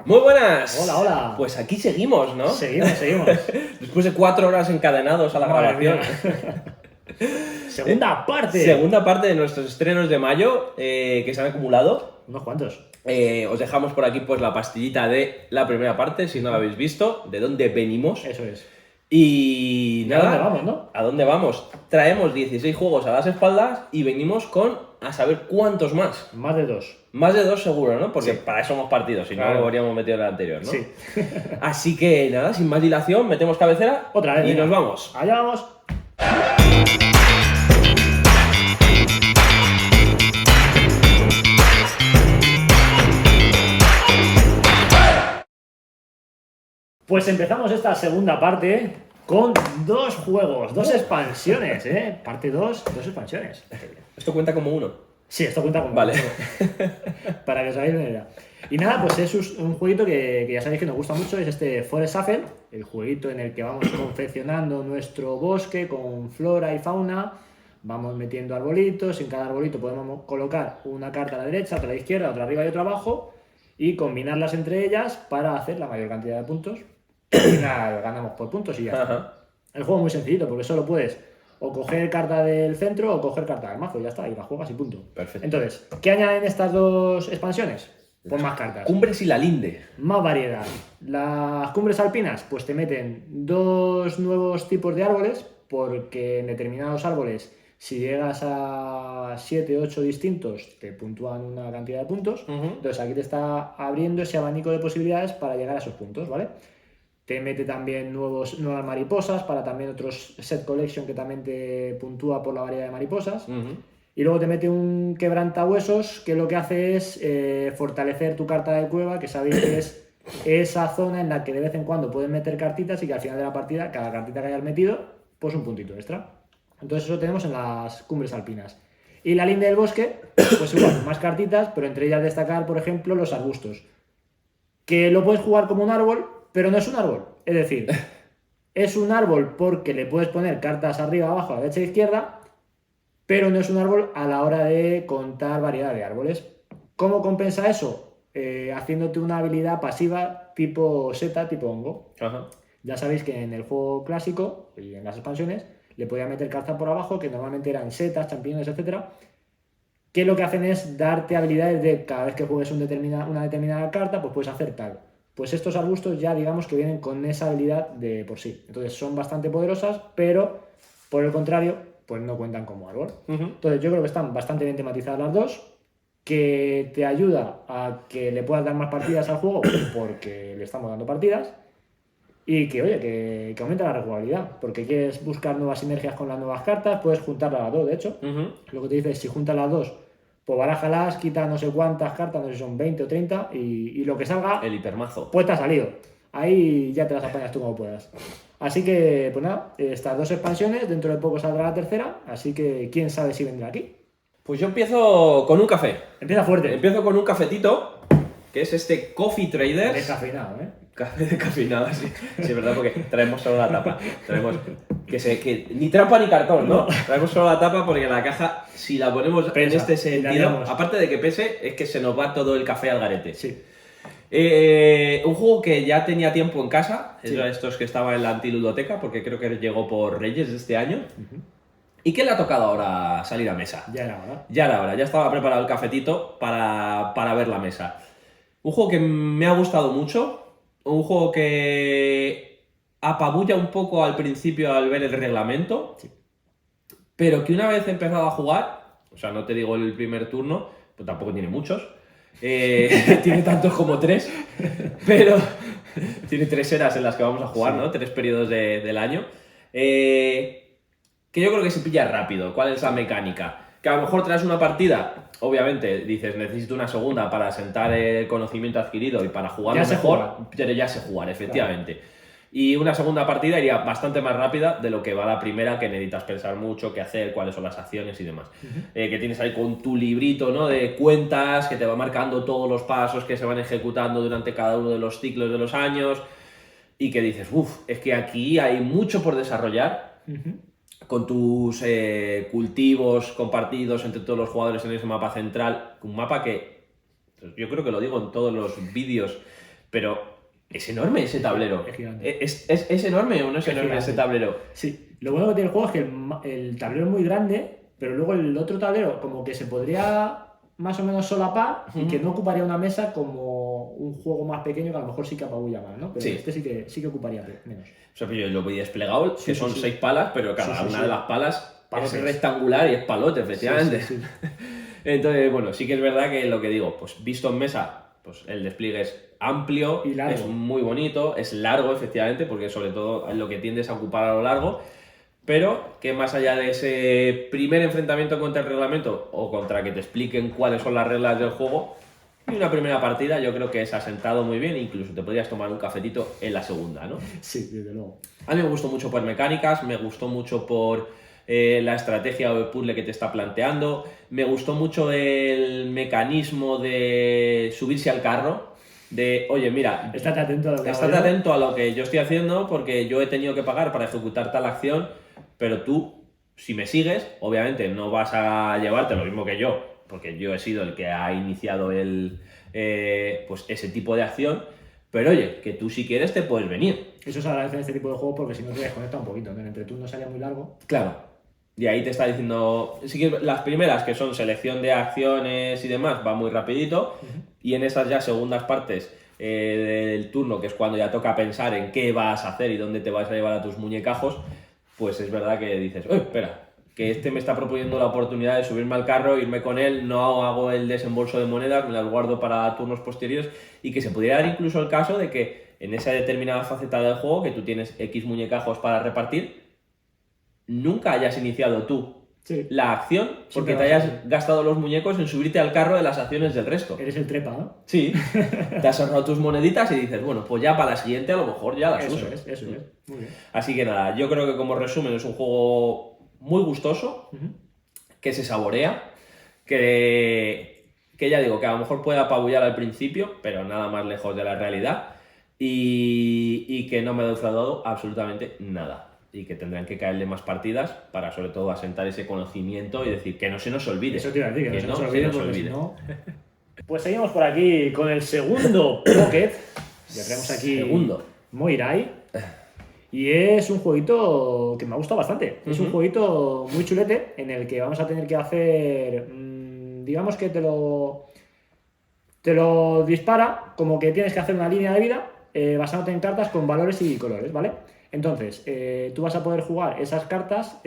Muy buenas. Hola, hola. Pues aquí seguimos, ¿no? Seguimos. Después de 4 horas encadenados a la Madre grabación. mía. Segunda parte. Segunda parte de nuestros estrenos de mayo que se han acumulado. Unos cuantos. Os dejamos por aquí pues la pastillita de la primera parte, si no la habéis visto, de dónde venimos. Eso es. Y ¿Y nada, a dónde vamos, no? ¿a dónde vamos? Traemos 16 juegos a las espaldas y venimos con a saber cuántos más. Más de 2. Más de 2 seguro, ¿no? Porque Sí. para eso hemos partido, si no Claro. lo habríamos metido en el anterior, ¿no? Sí. Así que nada, sin más dilación, metemos cabecera Otra vez. y venga. nos vamos. Allá vamos. Pues empezamos esta segunda parte con 2 juegos, 2 expansiones, ¿eh? Parte 2, 2 expansiones. Esto cuenta como uno. Sí, esto cuenta como Vale. para que os hagáis una idea. Y nada, pues es un jueguito que ya sabéis que nos gusta mucho, es este Forest Shuffle, el jueguito en el que vamos confeccionando nuestro bosque con flora y fauna, vamos metiendo arbolitos, en cada arbolito podemos colocar una carta a la derecha, otra a la izquierda, otra arriba y otra abajo, y combinarlas entre ellas para hacer la mayor cantidad de puntos. Al final ganamos por puntos y ya está. Ajá. El juego es muy sencillito, porque solo puedes o coger carta del centro o coger carta del mazo, ya está, y la juegas y punto. Perfecto. Entonces, ¿qué añaden estas dos expansiones? Pues más cartas, Cumbres y la linde. más variedad. Las cumbres alpinas, pues te meten 2 nuevos tipos de árboles, porque en determinados árboles, si llegas a 7, 8 distintos, te puntúan una cantidad de puntos. Entonces aquí te está abriendo ese abanico de posibilidades para llegar a esos puntos, ¿vale? Te mete también nuevas mariposas para también otros set collection que también te puntúa por la variedad de mariposas. Y luego te mete un quebrantahuesos que lo que hace es fortalecer tu carta de cueva, que sabéis que es esa zona en la que de vez en cuando puedes meter cartitas y que al final de la partida, cada cartita que hayas metido, pues un puntito extra. Entonces eso tenemos en las cumbres alpinas. Y la linde del bosque, pues igual, más cartitas, pero entre ellas destacar, por ejemplo, los arbustos. Que lo puedes jugar como un árbol, pero no es un árbol. Es decir, es un árbol porque le puedes poner cartas arriba, abajo, a la derecha e izquierda, pero no es un árbol a la hora de contar variedad de árboles. ¿Cómo compensa eso? Haciéndote una habilidad pasiva tipo seta, tipo hongo. Ajá. Ya sabéis que en el juego clásico y en las expansiones le podía meter cartas por abajo, que normalmente eran setas, champiñones, etcétera, que lo que hacen es darte habilidades de cada vez que juegues una determinada carta, pues puedes hacer tal. Pues estos arbustos ya digamos que vienen con esa habilidad de por sí. Entonces son bastante poderosas, pero por el contrario, pues no cuentan como árbol. Entonces yo creo que están bastante bien tematizadas las dos, que te ayuda a que le puedas dar más partidas al juego, porque le estamos dando partidas, y que, oye, que aumenta la rejugabilidad, porque quieres buscar nuevas sinergias con las nuevas cartas, puedes juntarlas las dos, de hecho. Lo que te dice es, si juntas las dos, pues barájalas, quita no sé cuántas cartas, no sé si son 20 o 30, y lo que salga, El hipermazo. pues te ha salido. Ahí ya te las apañas tú como puedas. Así que, pues nada, estas 2 expansiones, dentro de poco saldrá la tercera, así que quién sabe si vendrá aquí. Pues yo empiezo con un café. Empieza fuerte. Empiezo con un cafetito, que es este Coffee Traders. Descafeinado, ¿eh? Café descafeinado, sí. Sí, es verdad, porque traemos solo la tapa. Traemos que ni trampa ni cartón, ¿no? Traemos solo la tapa porque la caja, si la ponemos Pesa, en este y la sentido, liamos. aparte de que pese, es que se nos va todo el café al garete. Sí. Un juego que ya tenía tiempo en casa, Sí. es de estos que estaba en la antiludoteca, porque creo que llegó por Reyes de este año. ¿Y qué le ha tocado ahora salir a mesa? Ya era hora. Ya era hora, ya estaba preparado el cafetito para ver la mesa. Un juego que me ha gustado mucho, un juego que apabulla un poco al principio al ver el reglamento, Sí. pero que una vez empezado a jugar, o sea, no te digo el primer turno, pues tampoco tiene muchos, tiene tantos como 3, pero tiene 3 eras en las que vamos a jugar, Sí. ¿no? 3 periodos del año. Que yo creo que se pilla rápido. ¿Cuál es la mecánica? Que a lo mejor tras una partida, obviamente, dices, necesito una segunda para sentar el conocimiento adquirido y para jugarlo Ya sé mejor, jugar. pero ya sé jugar, efectivamente. Y una segunda partida iría bastante más rápida de lo que va la primera, que necesitas pensar mucho qué hacer, cuáles son las acciones y demás. Que tienes ahí con tu librito, ¿no?, de cuentas, que te va marcando todos los pasos que se van ejecutando durante cada uno de los ciclos de los años, y que dices, uff, es que aquí hay mucho por desarrollar. Con tus cultivos compartidos entre todos los jugadores en ese mapa central, un mapa que yo creo que lo digo en todos los vídeos, pero es enorme ese tablero. Es gigante. ¿Es enorme o no es enorme ese tablero? Sí, lo bueno que tiene el juego es que el tablero es muy grande, pero luego el otro tablero como que se podría más o menos solapar y que no ocuparía una mesa como un juego más pequeño que a lo mejor sí que apabulla más, ¿no? Pero Sí. este sí que ocuparía menos. O sea, yo lo voy desplegado, que son 6 palas, pero cada una de las palas Palotes. es rectangular y es palote, efectivamente. Sí. Entonces, bueno, sí que es verdad que lo que digo, pues visto en mesa, pues el despliegue es amplio, Y largo. es muy bonito, es largo, efectivamente, porque sobre todo lo que tiendes a ocupar a lo largo, pero que más allá de ese primer enfrentamiento contra el reglamento o contra que te expliquen cuáles son las reglas del juego, y una primera partida yo creo que se ha sentado muy bien, incluso te podrías tomar un cafetito en la segunda, ¿no? Sí, desde luego. A mí me gustó mucho por mecánicas, me gustó mucho por la estrategia o el puzzle que te está planteando, me gustó mucho el mecanismo de subirse al carro, de, oye, mira, Estate atento a lo que hago estate yo. atento a lo que yo estoy haciendo porque yo he tenido que pagar para ejecutar tal acción, pero tú, si me sigues, obviamente no vas a llevarte lo mismo que yo, porque yo he sido el que ha iniciado pues ese tipo de acción, pero oye, que tú si quieres te puedes venir. Eso se agradece en este tipo de juegos porque si no te desconecta un poquito, ¿no? El entreturno salía muy largo. Claro. Y ahí te está diciendo, sí que las primeras que son selección de acciones y demás, va muy rapidito, y en esas ya segundas partes del turno, que es cuando ya toca pensar en qué vas a hacer y dónde te vas a llevar a tus muñecajos, pues es verdad que dices, espera, que este me está proponiendo la oportunidad de subirme al carro, irme con él, no hago el desembolso de monedas, me las guardo para turnos posteriores, y que se pudiera dar incluso el caso de que en esa determinada faceta del juego, que tú tienes X muñecajos para repartir, nunca hayas iniciado tú la acción porque te hayas gastado los muñecos en subirte al carro de las acciones del resto. Eres el trepa, ¿no? Sí, te has ahorrado tus moneditas y dices, bueno, pues ya para la siguiente a lo mejor ya las uso. Eso es. Muy bien. Así que nada, yo creo que como resumen es un juego muy gustoso, que se saborea, que ya digo, que a lo mejor puede apabullar al principio, pero nada más lejos de la realidad, y que no me ha defraudado absolutamente nada. Y que tendrán que caerle más partidas para sobre todo asentar ese conocimiento y decir que no se nos olvide. Eso te iba a decir, que no se nos se olvide, nos porque olvide. si no... Pues seguimos por aquí con el segundo Pocket. Ya tenemos aquí Segundo. Moirai. Y es un jueguito que me ha gustado bastante. Es un jueguito muy chulete en el que vamos a tener que hacer... digamos que te lo dispara como que tienes que hacer una línea de vida basándote en cartas con valores y colores, ¿vale? Entonces, tú vas a poder jugar esas cartas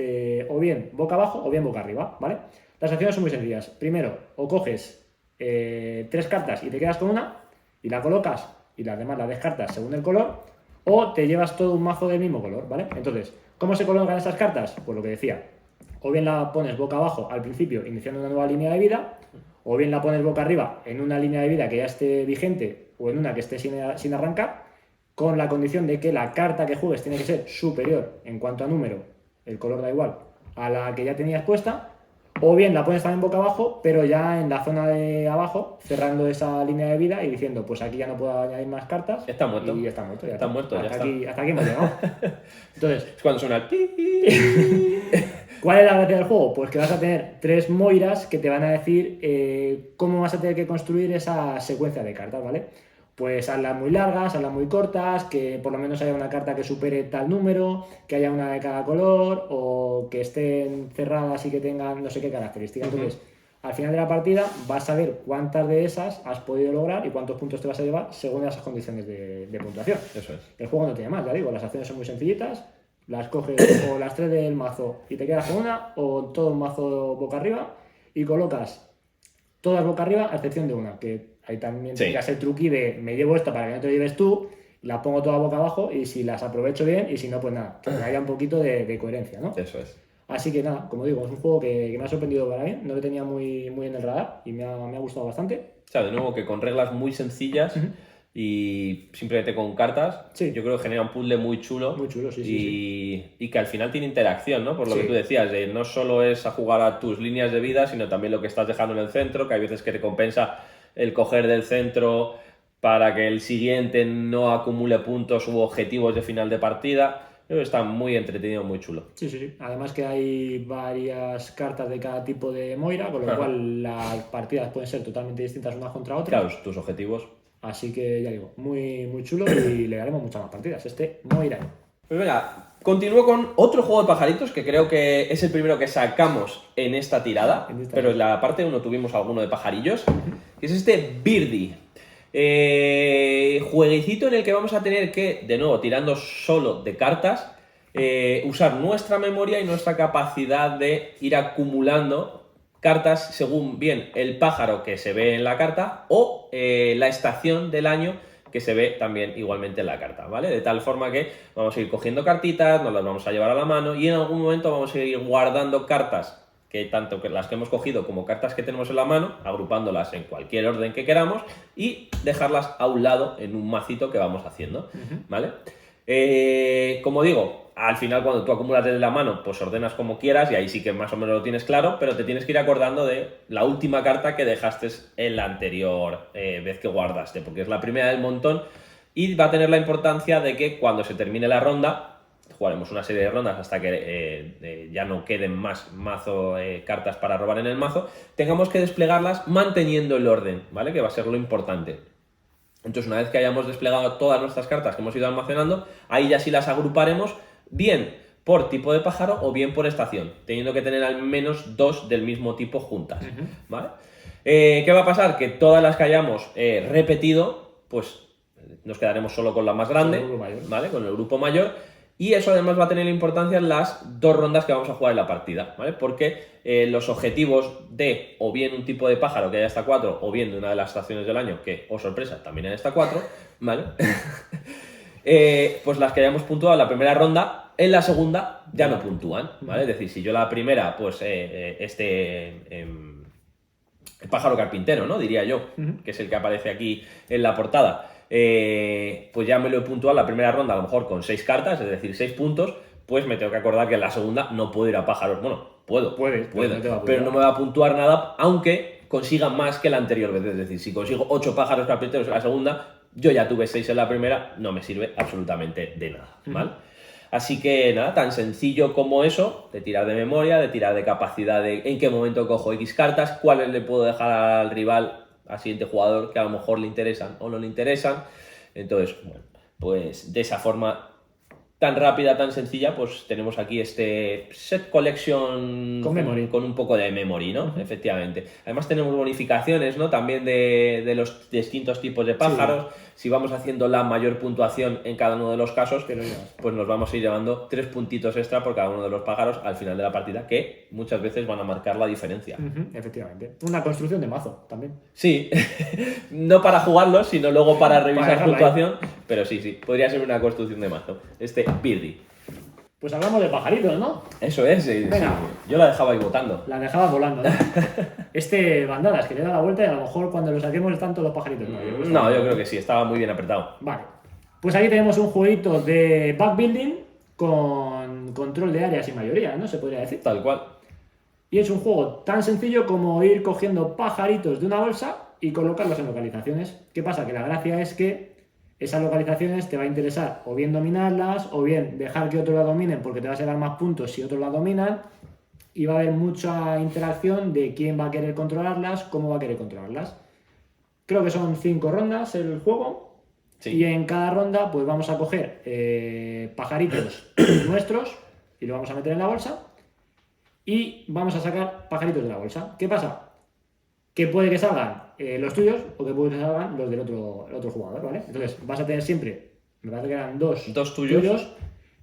o bien boca abajo o bien boca arriba, ¿vale? Las acciones son muy sencillas. Primero, o coges 3 cartas y te quedas con una y la colocas y las demás las descartas según el color, o te llevas todo un mazo del mismo color, ¿vale? Entonces, ¿cómo se colocan esas cartas? Pues lo que decía, o bien la pones boca abajo al principio iniciando una nueva línea de vida, o bien la pones boca arriba en una línea de vida que ya esté vigente o en una que esté sin arrancar, con la condición de que la carta que juegues tiene que ser superior en cuanto a número, el color da igual, a la que ya tenías puesta, o bien la pones también boca abajo, pero ya en la zona de abajo, cerrando esa línea de vida y diciendo, pues aquí ya no puedo añadir más cartas. Está muerto. Y está muerto. Está muerto, ya hasta está. hasta aquí hemos llegado. Entonces, Es cuando suena el pi. ¿cuál es la gracia del juego? Pues que vas a tener 3 moiras que te van a decir cómo vas a tener que construir esa secuencia de cartas, ¿vale? Pues hazlas muy largas, hazlas muy cortas, que por lo menos haya una carta que supere tal número, que haya una de cada color, o que estén cerradas y que tengan no sé qué características. Entonces, al final de la partida vas a ver cuántas de esas has podido lograr y cuántos puntos te vas a llevar según esas condiciones de puntuación. Eso es. El juego no tiene más, ya digo, las acciones son muy sencillitas, las coges o las 3 del mazo y te quedas con una, o todo un mazo boca arriba y colocas todas boca arriba a excepción de una, que ahí también Sí. tienes que hacer truqui de me llevo esta para que no te lo lleves tú, las pongo todas boca abajo y si las aprovecho bien y si no, pues nada, que haya un poquito de coherencia, ¿no? Eso es. Así que nada, como digo, es un juego que me ha sorprendido para bien, no lo tenía muy en el radar y me ha gustado bastante. O sea, de nuevo, que con reglas muy sencillas y simplemente con cartas, Sí. yo creo que genera un puzzle muy chulo. Muy chulo, sí, Y que al final tiene interacción, ¿no? Por lo Sí. que tú decías, de no solo es a jugar a tus líneas de vida, sino también lo que estás dejando en el centro, que hay veces que te compensa el coger del centro para que el siguiente no acumule puntos u objetivos de final de partida. Creo que está muy entretenido, muy chulo. Sí. Además que hay varias cartas de cada tipo de Moira, con lo Ajá. cual las partidas pueden ser totalmente distintas unas contra otras. Claro, tus objetivos. Así que ya digo, muy, muy chulo y le daremos muchas más partidas. Moirai. Pues venga, continúo con otro juego de pajaritos que creo que es el primero que sacamos en esta tirada, pero en la parte 1 tuvimos alguno de pajarillos, que es Birdie. Jueguecito en el que vamos a tener que, de nuevo, tirando solo de cartas, usar nuestra memoria y nuestra capacidad de ir acumulando cartas según bien el pájaro que se ve en la carta o la estación del año que se ve también igualmente en la carta, ¿vale? De tal forma que vamos a ir cogiendo cartitas, nos las vamos a llevar a la mano y en algún momento vamos a ir guardando cartas, que tanto que las que hemos cogido como cartas que tenemos en la mano, agrupándolas en cualquier orden que queramos y dejarlas a un lado en un macito que vamos haciendo, ¿vale? Como digo, al final cuando tú acumulas desde la mano, pues ordenas como quieras y ahí sí que más o menos lo tienes claro, pero te tienes que ir acordando de la última carta que dejaste en la anterior vez que guardaste, porque es la primera del montón y va a tener la importancia de que cuando se termine la ronda, jugaremos una serie de rondas hasta que ya no queden más cartas para robar en el mazo, tengamos que desplegarlas manteniendo el orden, ¿vale? Que va a ser lo importante. Entonces, una vez que hayamos desplegado todas nuestras cartas que hemos ido almacenando, ahí ya sí las agruparemos bien por tipo de pájaro o bien por estación, teniendo que tener al menos 2 del mismo tipo juntas, ¿vale? ¿Qué va a pasar? Que todas las que hayamos repetido, pues nos quedaremos solo con la más grande, ¿vale? Con el grupo mayor. Y eso además va a tener importancia en las 2 rondas que vamos a jugar en la partida, ¿vale? Porque los objetivos de o bien un tipo de pájaro que haya hasta 4 o bien de una de las estaciones del año que, oh sorpresa, también hay hasta 4, ¿vale? Pues las que hayamos puntuado en la primera ronda, en la segunda ya no puntúan, ¿vale? Es decir, si yo la primera, pues el pájaro carpintero, ¿no? Diría yo, que es el que aparece aquí en la portada. Pues ya me lo he puntuado la primera ronda, a lo mejor con 6 cartas, es decir, 6 puntos, pues me tengo que acordar que en la segunda no puedo ir a pájaros. Bueno, puedo, pero no me va a puntuar nada, aunque consiga más que la anterior vez. Es decir, si consigo 8 pájaros carpinteros en la segunda, yo ya tuve 6 en la primera, no me sirve absolutamente de nada, ¿vale? Así que nada, tan sencillo como eso, de tirar de memoria, de tirar de capacidad de en qué momento cojo X cartas, cuáles le puedo dejar al rival, al siguiente jugador, que a lo mejor le interesan o no le interesan. Entonces, bueno, pues de esa forma tan rápida, tan sencilla, pues tenemos aquí este set collection con un poco de memory, ¿no? Efectivamente. Además tenemos bonificaciones, ¿no? También de los distintos tipos de pájaros. Sí. Si vamos haciendo la mayor puntuación en cada uno de los casos, pues nos vamos a ir llevando 3 puntitos extra por cada uno de los pájaros al final de la partida, que muchas veces van a marcar la diferencia. Efectivamente. Una construcción de mazo también. Sí, no para jugarlos, sino luego para revisar puntuación, pero sí, podría ser una construcción de mazo. Birdie. Pues hablamos de pajaritos, ¿no? Eso es, sí. Yo la dejaba ahí votando. La dejabas volando, ¿no? Bandadas, que le da la vuelta y a lo mejor cuando lo saquemos están todos los pajaritos. No, yo creo que sí, estaba muy bien apretado. Vale. Pues aquí tenemos un jueguito de backbuilding con control de áreas y mayoría, ¿no? Se podría decir. Tal cual. Y es un juego tan sencillo como ir cogiendo pajaritos de una bolsa y colocarlos en localizaciones. ¿Qué pasa? Que la gracia es que esas localizaciones te va a interesar o bien dominarlas o bien dejar que otros la dominen porque te vas a dar más puntos si otros la dominan, y va a haber mucha interacción de quién va a querer controlarlas, cómo va a querer controlarlas. Creo que son 5 rondas el juego. Sí. Y en cada ronda pues vamos a coger pajaritos nuestros y lo vamos a meter en la bolsa y vamos a sacar pajaritos de la bolsa. ¿Qué pasa? Que puede que salgan los tuyos o que puede que salgan los del otro jugador, ¿vale? Entonces vas a tener siempre, me parece que eran dos tuyos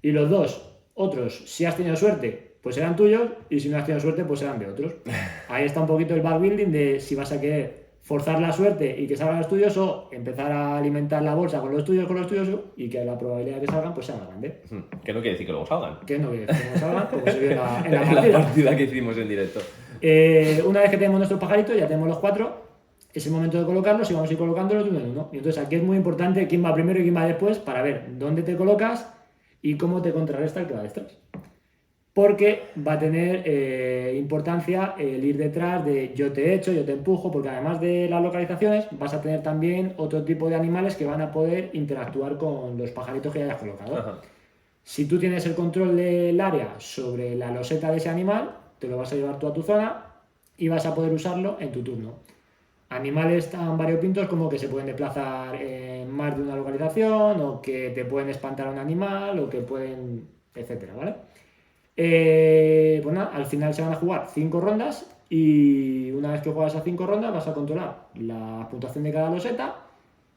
y los 2 otros, si has tenido suerte, pues serán tuyos, y si no has tenido suerte, pues serán de otros. Ahí está un poquito el backbuilding de si vas a querer forzar la suerte y que salgan los tuyos o empezar a alimentar la bolsa con los tuyos y que la probabilidad de que salgan pues sea más grande. Que no quiere decir que luego salgan. Que no quiere decir que no salgan, como se vio en la partida que hicimos en directo. Una vez que tenemos nuestros pajaritos, ya tenemos los 4, es el momento de colocarlos y vamos a ir colocándolos de uno en uno. Y entonces aquí es muy importante quién va primero y quién va después para ver dónde te colocas y cómo te contrarresta el que va detrás. Porque va a tener importancia el ir detrás de yo te echo, yo te empujo, porque además de las localizaciones vas a tener también otro tipo de animales que van a poder interactuar con los pajaritos que hayas colocado. Ajá. Si tú tienes el control del área sobre la loseta de ese animal, te lo vas a llevar tú a tu zona y vas a poder usarlo en tu turno. animales tan variopintos como que se pueden desplazar en más de una localización, o que te pueden espantar a un animal, o que pueden, etcétera, ¿vale? Pues nada, al final se van a jugar 5 rondas, y una vez que juegas a 5 rondas vas a controlar la puntuación de cada loseta,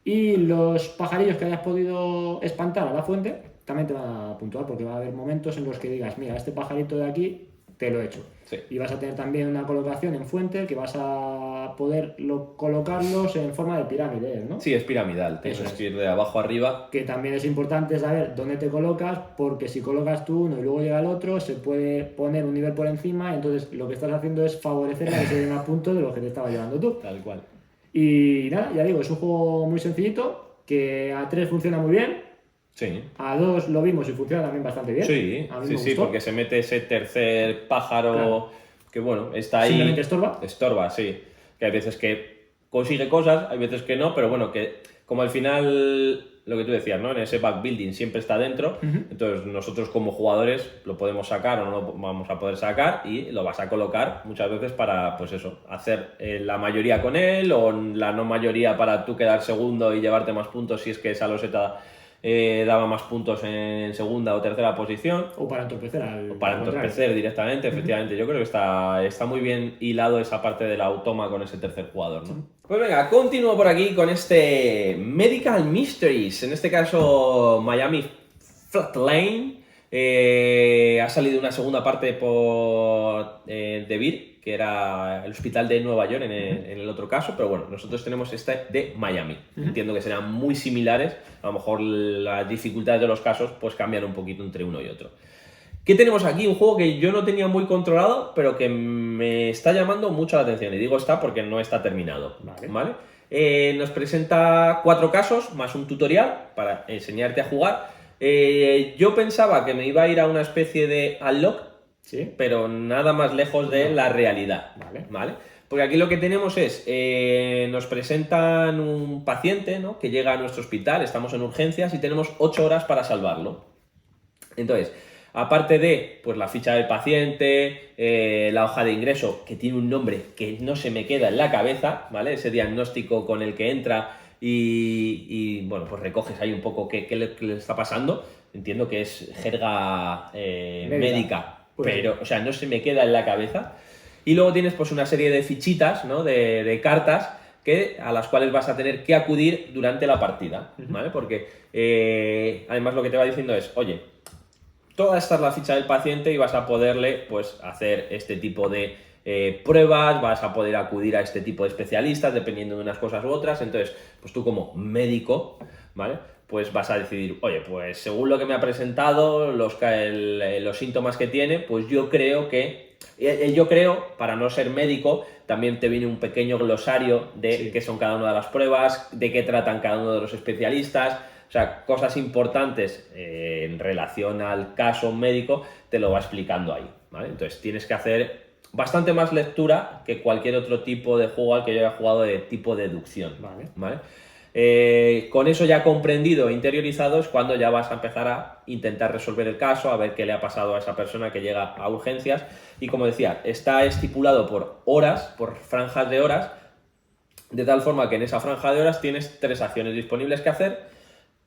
y los pajarillos que hayas podido espantar a la fuente también te van a puntuar, porque va a haber momentos en los que digas, mira, este pajarito de aquí te lo he hecho. Sí. Y vas a tener también una colocación en fuente que vas a poder colocarlos en forma de pirámides, ¿no? Sí, es piramidal, tienes Eso es. que ir de abajo arriba. Que también es importante saber dónde te colocas, porque si colocas tú uno y luego llega el otro, se puede poner un nivel por encima, y entonces lo que estás haciendo es favorecer a que se den más puntos de los que te estaba llevando tú. Tal cual. Y nada, ya digo, es un juego muy sencillito, que a 3 funciona muy bien, Sí. a 2 lo vimos y funciona también bastante bien. Sí, A mí sí, me sí, gustó. porque se mete ese tercer pájaro Claro. que, bueno, está ahí. Simplemente estorba. Estorba, sí. Que hay veces que consigue cosas, hay veces que no, pero bueno, que como al final, lo que tú decías, ¿no? En ese backbuilding siempre está dentro, entonces nosotros como jugadores lo podemos sacar o no lo vamos a poder sacar, y lo vas a colocar muchas veces para, pues eso, hacer la mayoría con él, o la no mayoría para tú quedar segundo y llevarte más puntos si es que esa loseta daba más puntos en segunda o tercera posición. O para entorpecer al. O para al entorpecer directamente, efectivamente. Yo creo que está muy bien hilado esa parte del automa con ese tercer jugador, ¿no? Pues venga, continúo por aquí con este Medical Mysteries. En este caso, Miami Flatlane. Ha salido una segunda parte por The Beer, que era el hospital de Nueva York en el otro caso, pero bueno, nosotros tenemos este de Miami. Entiendo que serán muy similares, a lo mejor las dificultades de los casos pues cambian un poquito entre uno y otro. ¿Qué tenemos aquí? Un juego que yo no tenía muy controlado, pero que me está llamando mucho la atención. Y digo está porque no está terminado. ¿Vale? Nos presenta 4 casos más un tutorial para enseñarte a jugar. Yo pensaba que me iba a ir a una especie de Unlock, Sí. pero nada más lejos de la realidad. Vale. Porque aquí lo que tenemos es, nos presentan un paciente, ¿no?, que llega a nuestro hospital, estamos en urgencias y tenemos 8 horas para salvarlo. Entonces, aparte de pues, la ficha del paciente, la hoja de ingreso, que tiene un nombre que no se me queda en la cabeza, ¿vale? Ese diagnóstico con el que entra y bueno, pues recoges ahí un poco qué le está pasando. Entiendo que es jerga médica, Pues pero, o sea, no se me queda en la cabeza. Y luego tienes pues una serie de fichitas, ¿no?, de cartas a las cuales vas a tener que acudir durante la partida, ¿vale? Porque además lo que te va diciendo es, oye, toda esta es la ficha del paciente y vas a poderle pues hacer este tipo de pruebas, vas a poder acudir a este tipo de especialistas dependiendo de unas cosas u otras. Entonces, pues tú como médico, ¿vale?, pues vas a decidir, oye, pues según lo que me ha presentado, los síntomas que tiene, pues yo creo que... Yo creo, para no ser médico, también te viene un pequeño glosario de qué son cada una de las pruebas, de qué tratan cada uno de los especialistas. O sea, cosas importantes en relación al caso médico te lo va explicando ahí, ¿vale? Entonces tienes que hacer bastante más lectura que cualquier otro tipo de juego al que yo haya jugado de tipo deducción, ¿vale? Con eso ya comprendido e interiorizado es cuando ya vas a empezar a intentar resolver el caso, a ver qué le ha pasado a esa persona que llega a urgencias. Y como decía, está estipulado por horas, por franjas de horas, de tal forma que en esa franja de horas tienes 3 acciones disponibles que hacer,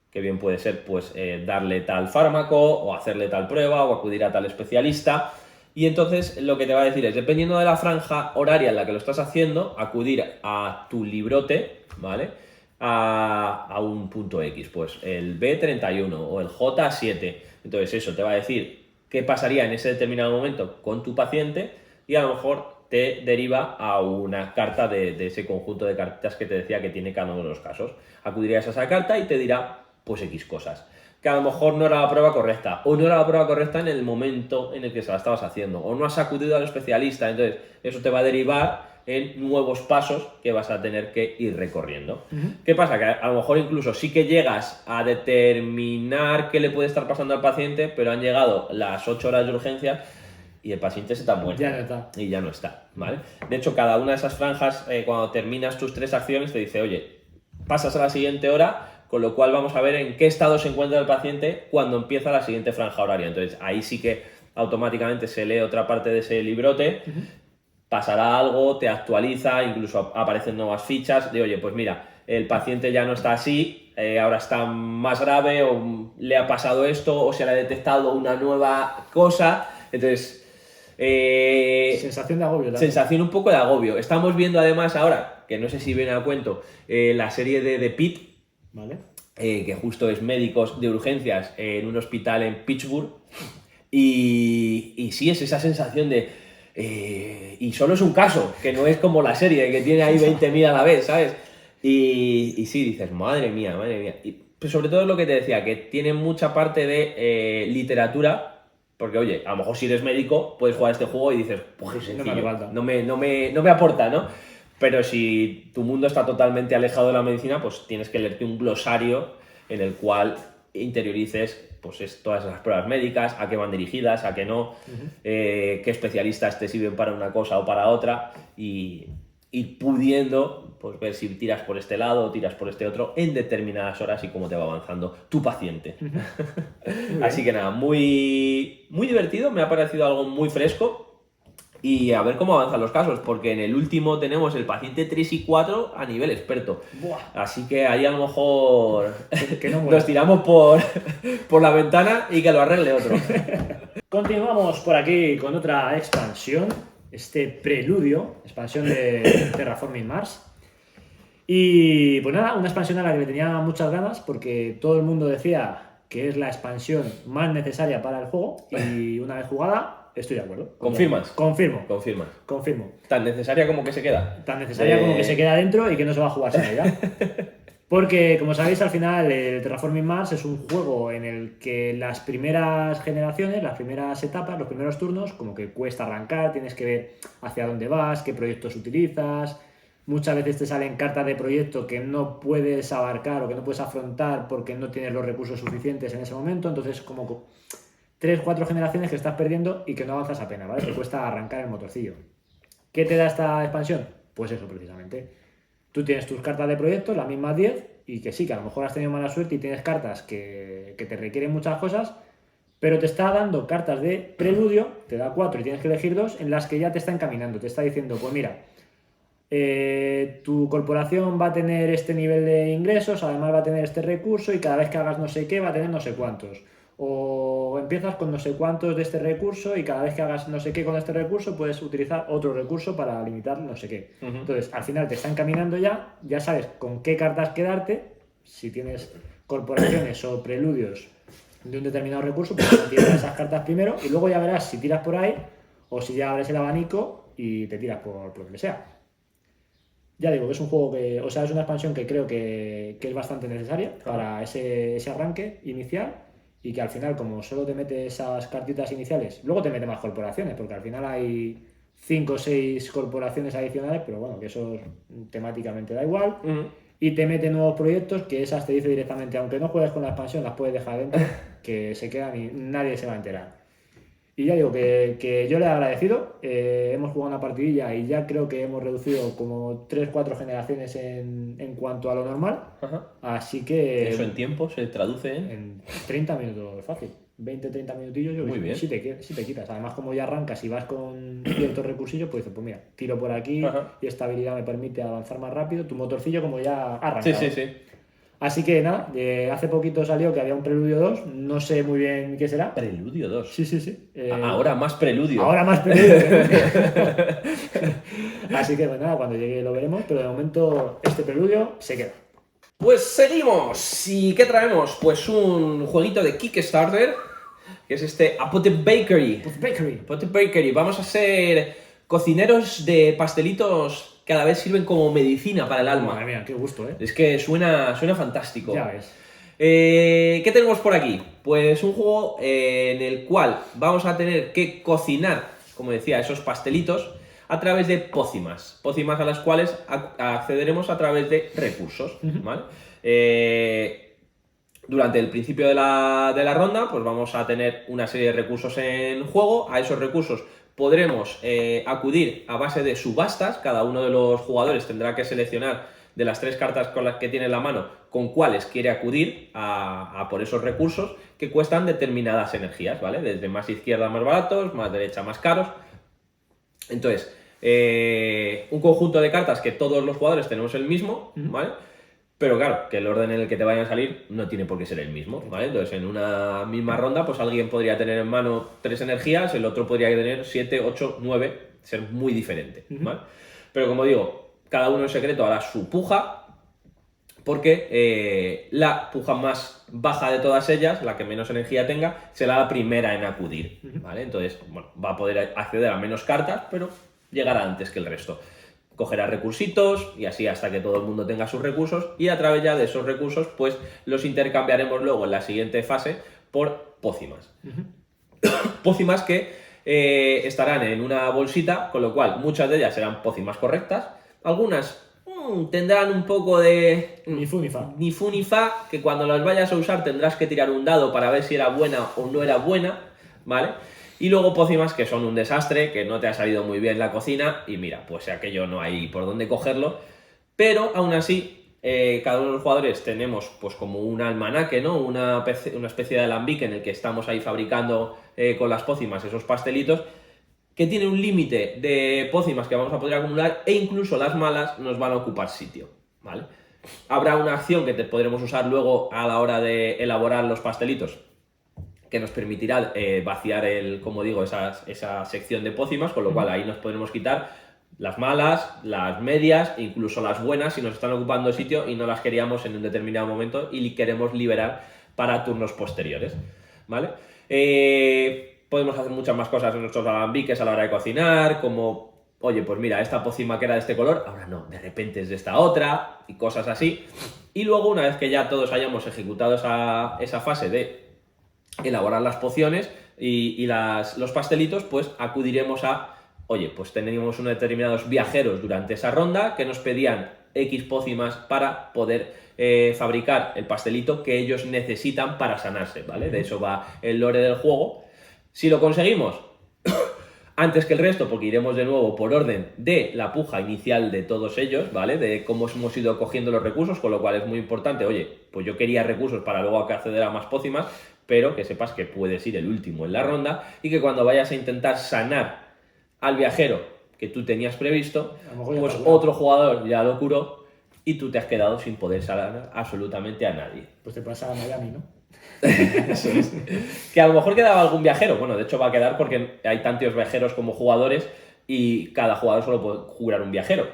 que bien puede ser pues darle tal fármaco, o hacerle tal prueba, o acudir a tal especialista. Y entonces lo que te va a decir es, dependiendo de la franja horaria en la que lo estás haciendo, acudir a tu librote, ¿vale?, a un punto X, pues el B31 o el J7. Entonces eso te va a decir qué pasaría en ese determinado momento con tu paciente, y a lo mejor te deriva a una carta de ese conjunto de cartas que te decía que tiene cada uno de los casos. Acudirías a esa carta y te dirá pues X cosas, que a lo mejor no era la prueba correcta, o no era la prueba correcta en el momento en el que se la estabas haciendo, o no has acudido al especialista. Entonces eso te va a derivar en nuevos pasos que vas a tener que ir recorriendo. ¿Qué pasa? Que a lo mejor incluso sí que llegas a determinar qué le puede estar pasando al paciente, pero han llegado las 8 horas de urgencia y el paciente se te ha muerto. Ya no está. Y ya no está, ¿vale? De hecho, cada una de esas franjas, cuando terminas tus 3 acciones, te dice, oye, pasas a la siguiente hora, con lo cual vamos a ver en qué estado se encuentra el paciente cuando empieza la siguiente franja horaria. Entonces ahí sí que automáticamente se lee otra parte de ese librote pasará algo, te actualiza, incluso aparecen nuevas fichas de, oye, pues mira, el paciente ya no está así, ahora está más grave, o le ha pasado esto, o se le ha detectado una nueva cosa. Entonces, Sensación de agobio también. sensación un poco de agobio. Estamos viendo además ahora, que no sé si viene al cuento, la serie de The Pitt, ¿Vale? que justo es médicos de urgencias en un hospital en Pittsburgh. Y sí, es esa sensación de... y solo es un caso, que no es como la serie, que tiene ahí 20.000 a la vez, ¿sabes? Y sí, dices, madre mía, madre mía. Y pues sobre todo es lo que te decía, que tiene mucha parte de literatura, porque oye, a lo mejor si eres médico, puedes jugar este juego y dices, pues es No me hace sencillo, falta. no me aporta, ¿no? Pero si tu mundo está totalmente alejado de la medicina, pues tienes que leerte un glosario en el cual interiorices pues todas las pruebas médicas, a qué van dirigidas, a qué no, qué especialistas te sirven para una cosa o para otra, y ir pudiendo pues ver si tiras por este lado o tiras por este otro en determinadas horas y cómo te va avanzando tu paciente. Así que nada, muy, muy divertido, me ha parecido algo muy fresco. Y a ver cómo avanzan los casos, porque en el último tenemos el paciente 3 y 4 a nivel experto. Buah. Así que ahí a lo mejor Que no muera. nos tiramos por la ventana y que lo arregle otro. Continuamos por aquí con otra expansión, este preludio, expansión de Terraforming Mars. Y pues nada, una expansión a la que le tenía muchas ganas porque todo el mundo decía que es la expansión más necesaria para el juego y una vez jugada, estoy de acuerdo. ¿Confirmas? Confirmo. Confirma. Confirmo. Tan necesaria como que se queda. Tan necesaria como que se queda dentro y que no se va a jugar sin ella. Porque, como sabéis, al final el Terraforming Mars es un juego en el que las primeras generaciones, las primeras etapas, los primeros turnos, como que cuesta arrancar, tienes que ver hacia dónde vas, qué proyectos utilizas. Muchas veces te salen cartas de proyecto que no puedes abarcar o que no puedes afrontar porque no tienes los recursos suficientes en ese momento. Entonces, como 3-4 generaciones que estás perdiendo y que no avanzas apenas, ¿vale? Te cuesta arrancar el motorcillo. ¿Qué te da esta expansión? Pues eso, precisamente. Tú tienes tus cartas de proyecto, las mismas 10, y que sí, que a lo mejor has tenido mala suerte y tienes cartas que te requieren muchas cosas, pero te está dando cartas de preludio, te da 4 y tienes que elegir 2, en las que ya te está encaminando, te está diciendo, pues mira, tu corporación va a tener este nivel de ingresos, además va a tener este recurso y cada vez que hagas no sé qué va a tener no sé cuántos. O empiezas con no sé cuántos de este recurso y cada vez que hagas no sé qué con este recurso puedes utilizar otro recurso para limitar no sé qué. Entonces, al final te está encaminando ya sabes con qué cartas quedarte. Si tienes corporaciones o preludios de un determinado recurso, pues tiras esas cartas primero y luego ya verás si tiras por ahí o si ya abres el abanico y te tiras por donde sea. Ya digo que es un juego que, o sea, es una expansión que creo que es bastante necesaria para ese arranque inicial y que al final, como solo te mete esas cartitas iniciales, luego te mete más corporaciones, porque al final hay 5 o 6 corporaciones adicionales, pero bueno, que eso temáticamente da igual. Y te mete nuevos proyectos que esas te dice directamente, aunque no juegues con la expansión, las puedes dejar dentro, que se quedan y nadie se va a enterar. Y ya digo que yo le he agradecido, hemos jugado una partidilla y ya creo que hemos reducido como 3-4 generaciones en cuanto a lo normal. Ajá. Así que Eso en tiempo se traduce en 30 minutos fácil, 20-30 minutillos yo Muy bien. si te quitas. Además, como ya arrancas y vas con ciertos recursillos, pues dices, pues mira, tiro por aquí y esta habilidad me permite avanzar más rápido. Tu motorcillo como ya ha arrancado. Sí. Así que nada, hace poquito salió que había un Preludio 2, no sé muy bien qué será. Preludio 2. Sí. Ahora más preludio. Ahora más Preludio. Así que pues nada, cuando llegue lo veremos, pero de momento este Preludio se queda. Pues seguimos. ¿Y qué traemos? Pues un jueguito de Kickstarter, que es este Apothecary. Apothecary. Vamos a ser cocineros de pastelitos que a la vez sirven como medicina para el alma. Madre mía, qué gusto, ¿eh? Es que suena fantástico. Ya ves. ¿Qué tenemos por aquí? Pues un juego en el cual vamos a tener que cocinar, como decía, esos pastelitos a través de pócimas. Pócimas a las cuales accederemos a través de recursos, ¿vale? Durante el principio de la ronda, pues vamos a tener una serie de recursos en juego. A esos recursos podremos acudir a base de subastas. Cada uno de los jugadores tendrá que seleccionar de las 3 cartas con las que tiene en la mano con cuáles quiere acudir a por esos recursos que cuestan determinadas energías, ¿vale? Desde más izquierda más baratos, más derecha más caros. Entonces, un conjunto de cartas que todos los jugadores tenemos el mismo, ¿vale? Pero claro, que el orden en el que te vayan a salir no tiene por qué ser el mismo, ¿vale? Entonces, en una misma ronda, pues alguien podría tener en mano 3 energías, el otro podría tener 7, 8, 9, ser muy diferente, ¿vale? Pero como digo, cada uno en secreto hará su puja, porque la puja más baja de todas ellas, la que menos energía tenga, será la primera en acudir, ¿vale? Entonces, bueno, va a poder acceder a menos cartas, pero llegará antes que el resto. Cogerá recursitos y así hasta que todo el mundo tenga sus recursos, y a través ya de esos recursos pues los intercambiaremos luego en la siguiente fase por pócimas. Pócimas que estarán en una bolsita, con lo cual muchas de ellas serán pócimas correctas, algunas tendrán un poco de Ni fu ni fa. ni fu ni fa, que cuando las vayas a usar tendrás que tirar un dado para ver si era buena o no era buena, ¿vale? Y luego pócimas que son un desastre, que no te ha salido muy bien la cocina y mira, pues aquello no hay por dónde cogerlo, pero aún así cada uno de los jugadores tenemos pues como un almanaque, ¿no? Una especie de alambique en el que estamos ahí fabricando con las pócimas esos pastelitos, que tiene un límite de pócimas que vamos a poder acumular, e incluso las malas nos van a ocupar sitio, ¿vale? Habrá una acción que podremos usar luego a la hora de elaborar los pastelitos, que nos permitirá vaciar como digo, esa sección de pócimas, con lo cual ahí nos podremos quitar las malas, las medias, incluso las buenas, si nos están ocupando sitio y no las queríamos en un determinado momento y queremos liberar para turnos posteriores, ¿vale? Podemos hacer muchas más cosas en nuestros alambiques a la hora de cocinar, como, oye, pues mira, esta pócima que era de este color, ahora no, de repente es de esta otra, y cosas así. Y luego, una vez que ya todos hayamos ejecutado esa fase de elaborar las pociones y los pastelitos, pues acudiremos a, oye, pues teníamos unos determinados viajeros durante esa ronda que nos pedían X pócimas para poder fabricar el pastelito que ellos necesitan para sanarse, ¿vale? De eso va el lore del juego. Si lo conseguimos antes que el resto, porque iremos de nuevo por orden de la puja inicial de todos ellos, ¿vale? De cómo hemos ido cogiendo los recursos, con lo cual es muy importante, oye, pues yo quería recursos para luego acceder a más pócimas, pero que sepas que puedes ir el último en la ronda y que cuando vayas a intentar sanar al viajero que tú tenías previsto, pues otro jugador ya lo curó y tú te has quedado sin poder sanar absolutamente a nadie. Pues te pasa a Miami, ¿no? Eso es. Que a lo mejor quedaba algún viajero, bueno, de hecho va a quedar porque hay tantos viajeros como jugadores y cada jugador solo puede jugar un viajero.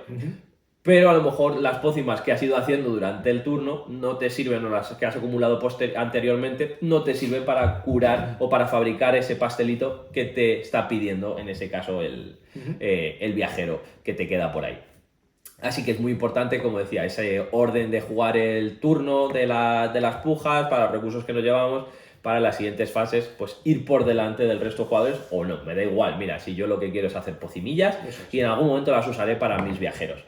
Pero a lo mejor las pócimas que has ido haciendo durante el turno no te sirven, o las que has acumulado anteriormente no te sirven para curar o para fabricar ese pastelito que te está pidiendo, en ese caso, el viajero que te queda por ahí. Así que es muy importante, como decía, ese orden de jugar el turno de las pujas para los recursos que nos llevamos, para las siguientes fases, pues ir por delante del resto de jugadores, o no, me da igual, mira, si yo lo que quiero es hacer pocimillas y en algún momento las usaré para mis viajeros.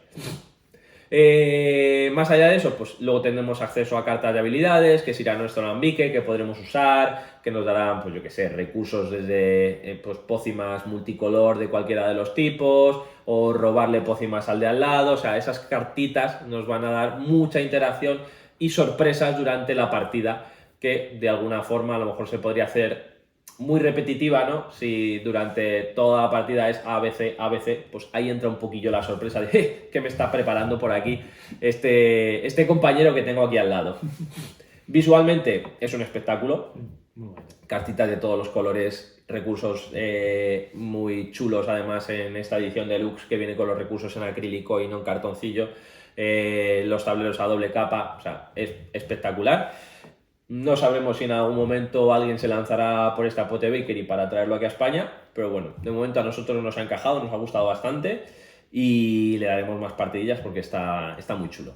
Más allá de eso, pues luego tendremos acceso a cartas de habilidades, que será nuestro alambique, que podremos usar, que nos darán, pues yo que sé, recursos desde pues, pócimas multicolor de cualquiera de los tipos, o robarle pócimas al de al lado. O sea, esas cartitas nos van a dar mucha interacción y sorpresas durante la partida, que de alguna forma a lo mejor se podría hacer muy repetitiva, ¿no? Si durante toda la partida es ABC, ABC, pues ahí entra un poquillo la sorpresa de que me está preparando por aquí este compañero que tengo aquí al lado. Visualmente es un espectáculo. Cartitas de todos los colores, recursos muy chulos además en esta edición deluxe que viene con los recursos en acrílico y no en cartoncillo. Los tableros a doble capa, o sea, es espectacular. No sabemos si en algún momento alguien se lanzará por esta Pote Bakery para traerlo aquí a España, pero bueno, de momento a nosotros nos ha encajado, nos ha gustado bastante y le daremos más partidillas porque está muy chulo.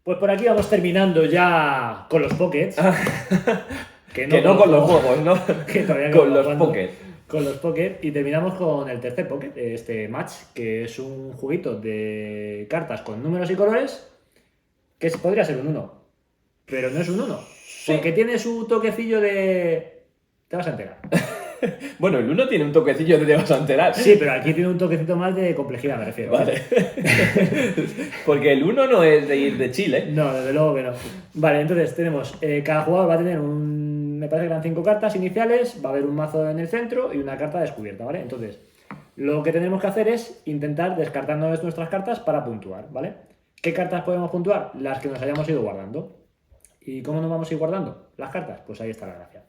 Pues por aquí vamos terminando ya con los Pockets. que no con los juegos, ¿no? Que todavía con los Pocket. Con los Pocket. Y terminamos con el tercer Pocket, este Match, que es un juguito de cartas con números y colores que podría ser un 1, pero no es un 1. Porque tiene su toquecillo de... Te vas a enterar. Bueno, el 1 tiene un toquecillo de te vas a enterar. Sí, pero aquí tiene un toquecito más de complejidad, me refiero. Vale. Porque el 1 no es de ir de chill, ¿eh? No, desde luego que no. Vale, entonces tenemos... cada jugador va a tener me parece que eran 5 cartas iniciales, va a haber un mazo en el centro y una carta descubierta, ¿vale? Entonces, Lo que tenemos que hacer es intentar descartarnos nuestras cartas para puntuar, ¿vale? ¿Qué cartas podemos puntuar? Las que nos hayamos ido guardando. ¿Y cómo nos vamos a ir guardando las cartas? Pues ahí está la gracia.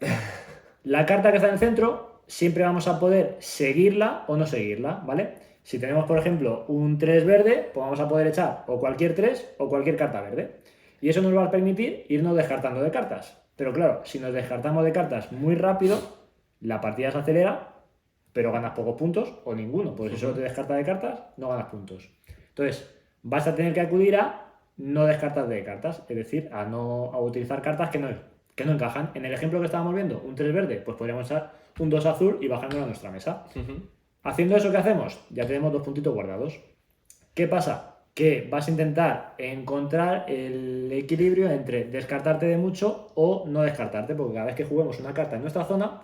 La carta que está en el centro, siempre vamos a poder seguirla o no seguirla, ¿vale? Si tenemos, por ejemplo, un 3 verde, pues vamos a poder echar o cualquier 3 o cualquier carta verde. Y eso nos va a permitir irnos descartando de cartas. Pero claro, si nos descartamos de cartas muy rápido, la partida se acelera, pero ganas pocos puntos o ninguno. Porque si solo te descartas de cartas, no ganas puntos. Entonces, vas a tener que acudir a no descartar de cartas, es decir, a utilizar cartas que no encajan. En el ejemplo que estábamos viendo, un 3 verde, pues podríamos usar un 2 azul y bajándolo a nuestra mesa. Haciendo eso, ¿qué hacemos? Ya tenemos 2 puntitos guardados. ¿Qué pasa? Que vas a intentar encontrar el equilibrio entre descartarte de mucho o no descartarte, porque cada vez que juguemos una carta en nuestra zona,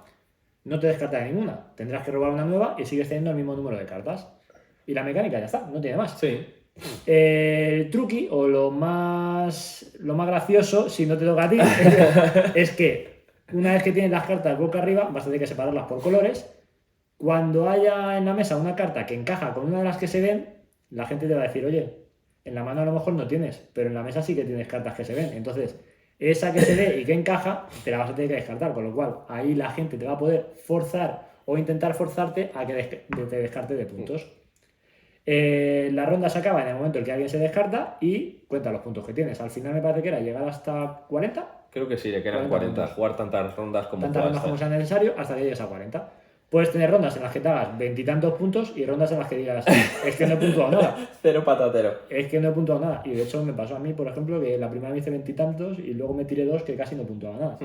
no te descartas de ninguna. Tendrás que robar una nueva y sigues teniendo el mismo número de cartas. Y la mecánica ya está, no tiene más. Sí. El truqui, o lo más gracioso, si no te toca a ti, es que una vez que tienes las cartas boca arriba, vas a tener que separarlas por colores. Cuando haya en la mesa una carta que encaja con una de las que se ven, la gente te va a decir, oye, en la mano a lo mejor no tienes, pero en la mesa sí que tienes cartas que se ven. Entonces, esa que se ve y que encaja, te la vas a tener que descartar, con lo cual ahí la gente te va a poder forzar o intentar forzarte a que te descarte de puntos. La ronda se acaba en el momento en que alguien se descarta y cuenta los puntos que tienes. Al final me parece que era llegar hasta 40. Creo que sí, le quedan 40. Jugar tantas rondas como tantas rondas como sea necesario hasta que llegues a 40. Puedes tener rondas en las que te hagas 20 y tantos puntos y rondas en las que digas, es que no he puntuado nada. Cero patatero. Es que no he puntuado nada. Y de hecho me pasó a mí, por ejemplo, que la primera me hice 20 y tantos y luego me tiré 2 que casi no puntuaba nada.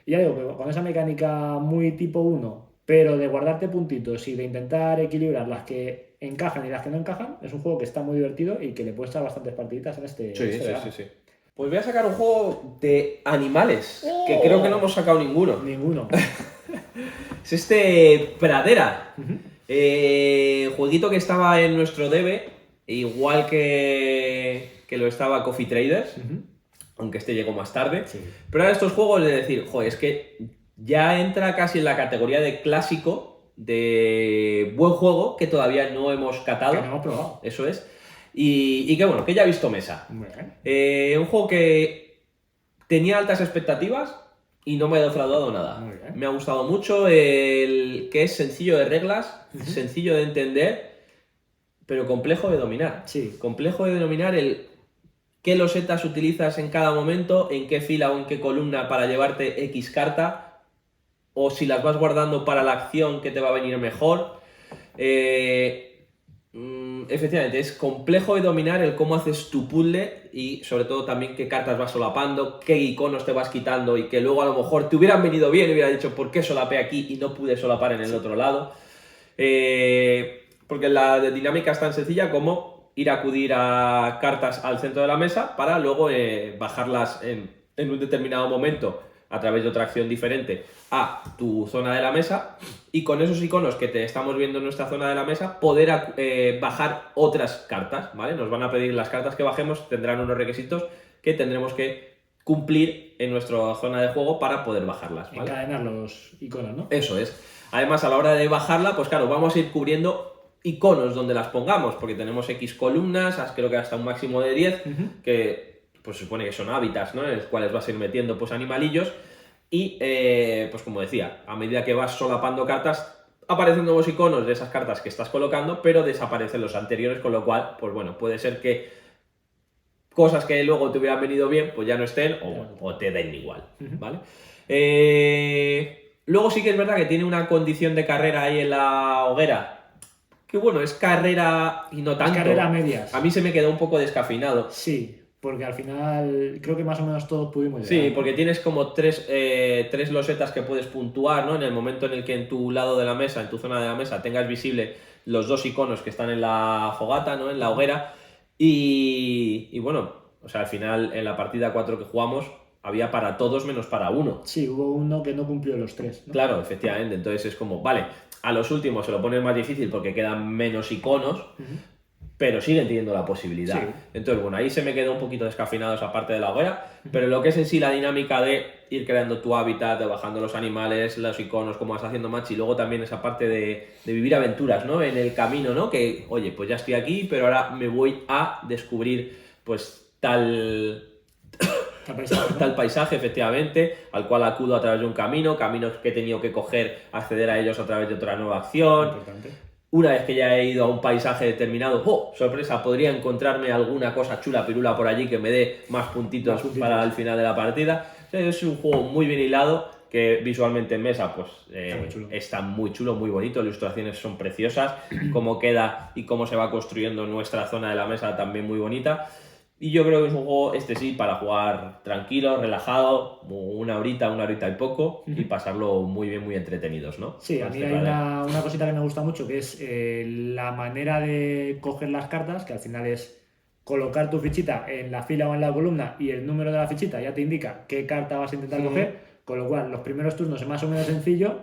Y ya digo que con esa mecánica muy tipo 1, pero de guardarte puntitos y de intentar equilibrar las que encajan y las que no encajan, es un juego que está muy divertido y que le puedes echar bastantes partiditas en este. Sí. Pues voy a sacar un juego de animales, que creo que no hemos sacado ninguno. Ninguno. Es este Pradera. Jueguito que estaba en nuestro debe, igual que lo estaba Coffee Traders, aunque este llegó más tarde. Sí. Pero ahora estos juegos de decir, joder, es que ya entra casi en la categoría de clásico, de buen juego, que todavía no hemos catado. Que no hemos probado. Eso es. Y que bueno, que ya he visto mesa. Muy bien. Un juego que tenía altas expectativas y no me ha defraudado nada. Muy bien. Me ha gustado mucho el que es sencillo de reglas, sencillo de entender, pero complejo de dominar. Sí. Complejo de dominar el qué losetas utilizas en cada momento, en qué fila o en qué columna para llevarte X carta, o si las vas guardando para la acción que te va a venir mejor. Efectivamente, es complejo de dominar el cómo haces tu puzzle y sobre todo también qué cartas vas solapando, qué iconos te vas quitando y que luego a lo mejor te hubieran venido bien y hubieras dicho ¿por qué solapé aquí y no pude solapar en el otro lado? Porque la dinámica es tan sencilla como ir a acudir a cartas al centro de la mesa para luego bajarlas en un determinado momento a través de otra acción diferente a tu zona de la mesa y con esos iconos que te estamos viendo en nuestra zona de la mesa poder bajar otras cartas, ¿vale? Nos van a pedir las cartas que bajemos, tendrán unos requisitos que tendremos que cumplir en nuestra zona de juego para poder bajarlas, ¿vale? Encadenar los iconos, ¿no? Eso es. Además, a la hora de bajarla, pues claro, vamos a ir cubriendo iconos donde las pongamos, porque tenemos X columnas, creo que hasta un máximo de 10, que pues se supone que son hábitats, ¿no? En los cuales vas a ir metiendo pues animalillos y, pues como decía, a medida que vas solapando cartas, aparecen nuevos iconos de esas cartas que estás colocando, pero desaparecen los anteriores, con lo cual, pues bueno, puede ser que cosas que luego te hubieran venido bien, pues ya no estén o te den igual, ¿vale? Luego sí que es verdad que tiene una condición de carrera ahí en la hoguera, que bueno, es carrera y no tanto. Es carrera a medias. A mí se me quedó un poco descafeinado. Sí. Porque al final creo que más o menos todos pudimos llegar. Sí, porque tienes como tres losetas que puedes puntuar, ¿no? En el momento en el que en tu lado de la mesa, en tu zona de la mesa, tengas visible los 2 iconos que están en la fogata, ¿no? En la hoguera. Y bueno, o sea, al final en la partida 4 que jugamos había para todos menos para uno. Sí, hubo uno que no cumplió los 3, ¿no? Claro, efectivamente. Entonces es como, vale, a los últimos se lo pones más difícil porque quedan menos iconos. Pero siguen teniendo la posibilidad. Sí. Entonces, bueno, ahí se me quedó un poquito descafeinado esa parte de la hoguera, pero lo que es en sí la dinámica de ir creando tu hábitat, bajando los animales, los iconos, como vas haciendo match, y luego también esa parte de vivir aventuras, ¿no? En el camino, ¿no? Que, oye, pues ya estoy aquí, pero ahora me voy a descubrir, pues, tal paisaje, ¿no? tal paisaje, efectivamente, al cual acudo a través de un camino, caminos que he tenido que coger, acceder a ellos a través de otra nueva acción. Importante. Una vez que ya he ido a un paisaje determinado, ¡oh, sorpresa! Podría encontrarme alguna cosa chula pirula por allí que me dé más puntitos para el final de la partida. O sea, es un juego muy bien hilado, que visualmente en mesa pues está muy chulo, muy bonito, las ilustraciones son preciosas, cómo queda y cómo se va construyendo nuestra zona de la mesa también muy bonita. Y yo creo que es un juego, este sí, para jugar tranquilo, relajado, una horita y poco, y pasarlo muy bien, muy entretenidos, ¿no? Sí, a mí hay una cosita que me gusta mucho, que es la manera de coger las cartas, que al final es colocar tu fichita en la fila o en la columna y el número de la fichita ya te indica qué carta vas a intentar coger, con lo cual los primeros turnos es más o menos sencillo,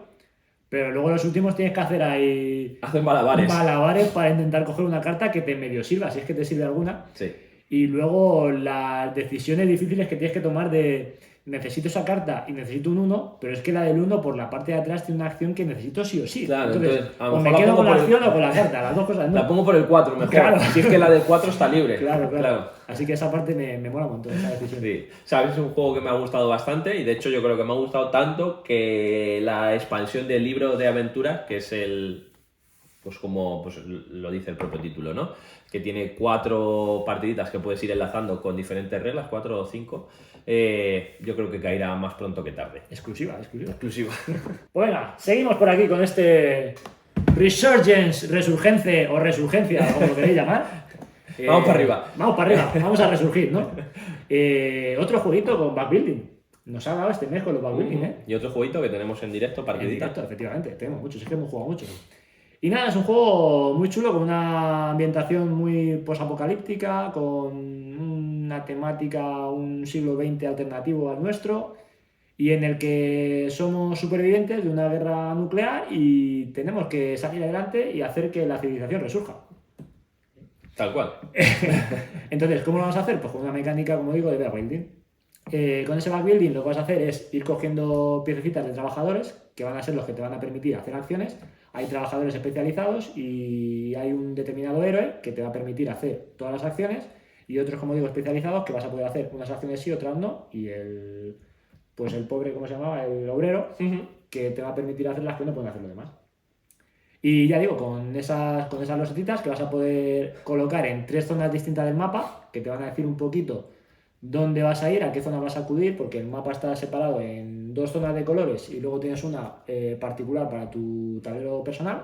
pero luego los últimos tienes que hacer ahí... Hacen malabares. Malabares para intentar coger una carta que te medio sirva, si es que te sirve alguna. Sí. Y luego las decisiones difíciles que tienes que tomar de necesito esa carta y necesito un 1, pero es que la del 1 por la parte de atrás tiene una acción que necesito sí o sí. Claro, entonces a lo o mejor me quedo con la por acción o con la carta, las dos cosas. No. La pongo por el 4 mejor, Claro. si es que la del 4 está libre. Claro. Así que esa parte me mola un montón, esa decisión. Sí, sabes, es un juego que me ha gustado bastante y de hecho yo creo que me ha gustado tanto que la expansión del libro de aventura, que es el, pues como pues lo dice el propio título, ¿no? Que tiene 4 partiditas que puedes ir enlazando con diferentes reglas, 4 o 5, yo creo que caerá más pronto que tarde. Exclusiva. Exclusiva. Pues venga, seguimos por aquí con este Resurgence, Resurgencia o Resurgencia, como lo queréis llamar. Vamos para arriba. Vamos a resurgir, ¿no? Otro jueguito con backbuilding. Nos ha dado este mes con los backbuilding, ¿eh? Y otro jueguito que tenemos en directo, partidita. En directo, efectivamente, tenemos muchos, es que hemos jugado mucho. Y nada, es un juego muy chulo, con una ambientación muy posapocalíptica, con una temática, un siglo XX alternativo al nuestro, y en el que somos supervivientes de una guerra nuclear y tenemos que salir adelante y hacer que la civilización resurja. Tal cual. Entonces, ¿cómo lo vamos a hacer? Pues con una mecánica, como digo, de backbuilding. Con ese backbuilding lo que vas a hacer es ir cogiendo piececitas de trabajadores que van a ser los que te van a permitir hacer acciones. Hay trabajadores especializados y hay un determinado héroe que te va a permitir hacer todas las acciones y otros, como digo, especializados que vas a poder hacer unas acciones sí, otras no, y el pobre, ¿cómo se llamaba? El obrero, que te va a permitir hacer las que no pueden hacer los demás. Y ya digo, con esas losetitas que vas a poder colocar en 3 zonas distintas del mapa, que te van a decir un poquito dónde vas a ir, a qué zona vas a acudir, porque el mapa está separado en 2 zonas de colores y luego tienes una particular para tu tablero personal.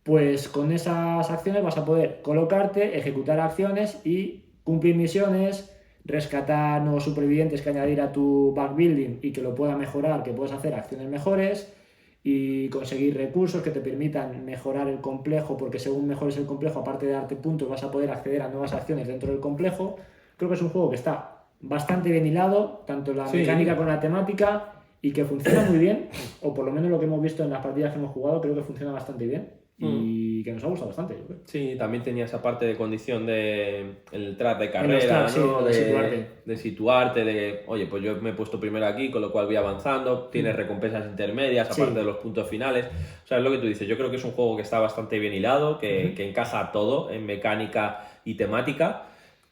Pues con esas acciones vas a poder colocarte, ejecutar acciones y cumplir misiones, rescatar nuevos supervivientes que añadir a tu backbuilding y que lo pueda mejorar, que puedas hacer acciones mejores y conseguir recursos que te permitan mejorar el complejo, porque según mejores el complejo, aparte de darte puntos, vas a poder acceder a nuevas acciones dentro del complejo. Creo que es un juego que está bastante bien hilado, tanto la mecánica con la temática, y que funciona muy bien, o por lo menos lo que hemos visto en las partidas que hemos jugado, creo que funciona bastante bien y que nos ha gustado bastante, yo creo. Sí, también tenía esa parte de condición de el track de carrera, ¿no? De situarte, oye, pues yo me he puesto primero aquí, con lo cual voy avanzando, tienes recompensas intermedias, aparte de los puntos finales. O sea, es lo que tú dices, yo creo que es un juego que está bastante bien hilado, que encaja todo en mecánica y temática.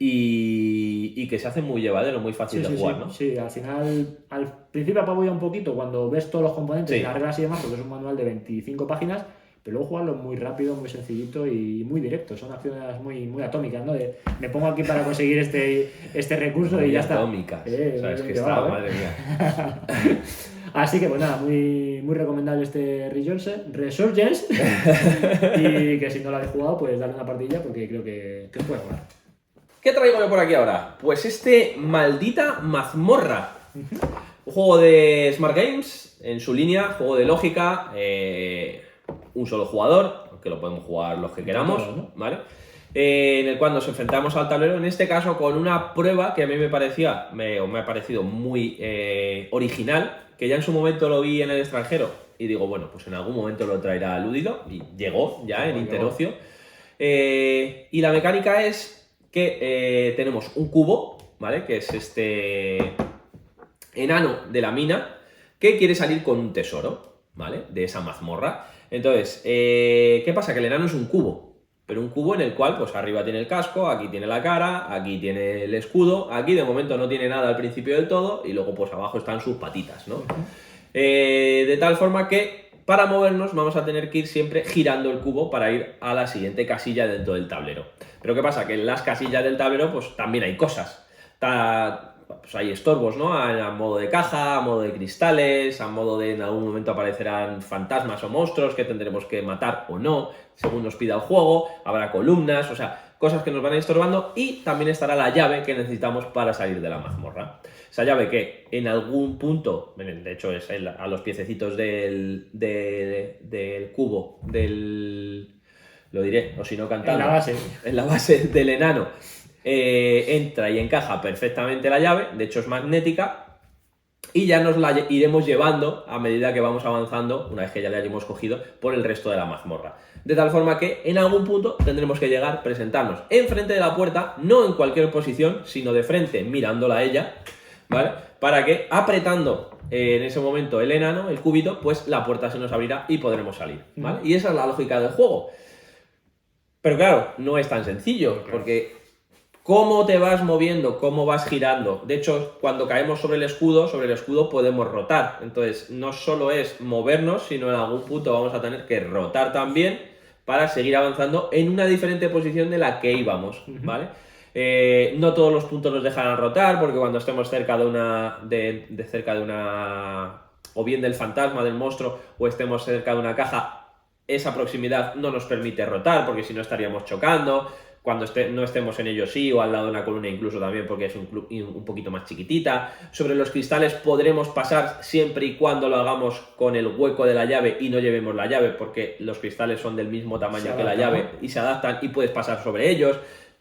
Y que se hace muy llevadero, muy fácil de jugar, ¿no? Sí, al final, al principio apabulla un poquito cuando ves todos los componentes, las reglas y demás, porque es un manual de 25 páginas, pero luego jugarlo muy rápido, muy sencillito y muy directo. Son acciones muy, muy atómicas, ¿no? Me pongo aquí para conseguir este recurso muy y ya está. Atómicas. O sea, es que está, madre mía. Así que, pues nada, muy, muy recomendable este Resurgence. Y que si no lo habéis jugado, pues darle una partida porque creo que os puede jugar. ¿Qué traigo yo por aquí ahora? Pues este Maldita Mazmorra. Un juego de Smart Games, en su línea, juego de lógica, un solo jugador, que lo podemos jugar los que queramos, ¿vale? En el cual nos enfrentamos al tablero, en este caso con una prueba que a mí me ha parecido muy original, que ya en su momento lo vi en el extranjero y digo, bueno, pues en algún momento lo traerá Lúdido, y llegó ya en Interocio. Y la mecánica es que tenemos un cubo, ¿vale? Que es enano de la mina que quiere salir con un tesoro, ¿vale? De esa mazmorra. Entonces, ¿qué pasa? Que el enano es un cubo, pero un cubo en el cual, pues arriba tiene el casco, aquí tiene la cara, aquí tiene el escudo, aquí de momento no tiene nada al principio del todo, y luego pues abajo están sus patitas, ¿no? De tal forma que para movernos vamos a tener que ir siempre girando el cubo para ir a la siguiente casilla dentro del tablero. Pero ¿qué pasa? Que en las casillas del tablero pues también hay cosas. Pues hay estorbos, ¿no? A modo de caja, a modo de cristales, a modo de en algún momento aparecerán fantasmas o monstruos que tendremos que matar o no, según nos pida el juego. Habrá columnas, o sea, cosas que nos van a ir estorbando, y también estará la llave que necesitamos para salir de la mazmorra. Esa llave que en algún punto, de hecho es a los piececitos del cubo, lo diré, o si no cantando, en la base del enano, entra y encaja perfectamente la llave, de hecho es magnética, y ya nos la iremos llevando a medida que vamos avanzando, una vez que ya la hayamos cogido, por el resto de la mazmorra. De tal forma que en algún punto tendremos que llegar, presentarnos enfrente de la puerta, no en cualquier posición, sino de frente, mirándola a ella, ¿vale? Para que apretando en ese momento el enano, el cubito, pues la puerta se nos abrirá y podremos salir, ¿vale? Y esa es la lógica del juego. Pero claro, no es tan sencillo, porque cómo te vas moviendo, cómo vas girando. De hecho, cuando caemos sobre el escudo podemos rotar. Entonces, no solo es movernos, sino en algún punto vamos a tener que rotar también para seguir avanzando en una diferente posición de la que íbamos, ¿vale? No todos los puntos nos dejarán rotar, porque cuando estemos cerca de una o bien del fantasma, del monstruo, o estemos cerca de una caja, esa proximidad no nos permite rotar, porque si no estaríamos chocando. Cuando no estemos en ellos sí, o al lado de una columna incluso también, porque es un poquito más chiquitita. Sobre los cristales podremos pasar siempre y cuando lo hagamos con el hueco de la llave y no llevemos la llave, porque los cristales son del mismo tamaño que la llave y se adaptan y puedes pasar sobre ellos.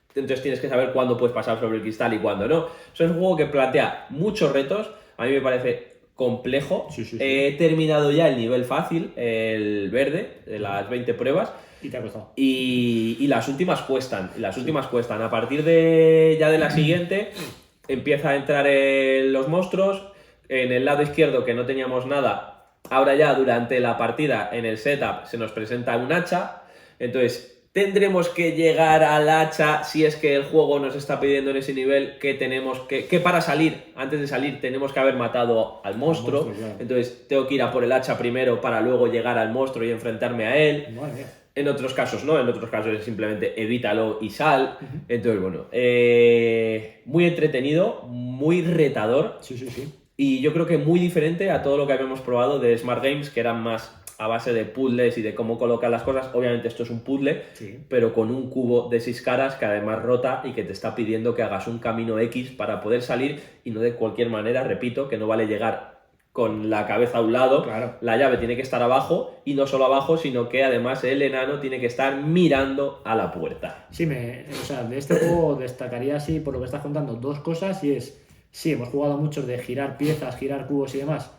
Entonces tienes que saber cuándo puedes pasar sobre el cristal y cuándo no. Eso es un juego que plantea muchos retos. A mí me parece complejo. Sí. He terminado ya el nivel fácil, el verde, de las 20 pruebas. Y te ha costado. Y las últimas cuestan. A partir de la siguiente empieza a entrar los monstruos. En el lado izquierdo, que no teníamos nada, ahora ya durante la partida en el setup se nos presenta un hacha. Entonces tendremos que llegar al hacha si es que el juego nos está pidiendo en ese nivel que tenemos que para salir, antes de salir, tenemos que haber matado al monstruo. Claro. Entonces tengo que ir a por el hacha primero para luego llegar al monstruo y enfrentarme a él. Madre mía. En otros casos no, en otros casos es simplemente evítalo y sal. Entonces, bueno, muy entretenido, muy retador. Sí. Y yo creo que muy diferente a todo lo que habíamos probado de Smart Games, que eran más a base de puzzles y de cómo colocar las cosas. Obviamente esto es un puzzle, pero con un cubo de 6 caras que además rota y que te está pidiendo que hagas un camino X para poder salir, y no de cualquier manera. Repito, que no vale llegar con la cabeza a un lado, claro. La llave tiene que estar abajo, y no solo abajo, sino que además el enano tiene que estar mirando a la puerta. Sí, de este juego destacaría así, por lo que estás contando, dos cosas, y es, sí, hemos jugado muchos de girar piezas, girar cubos y demás,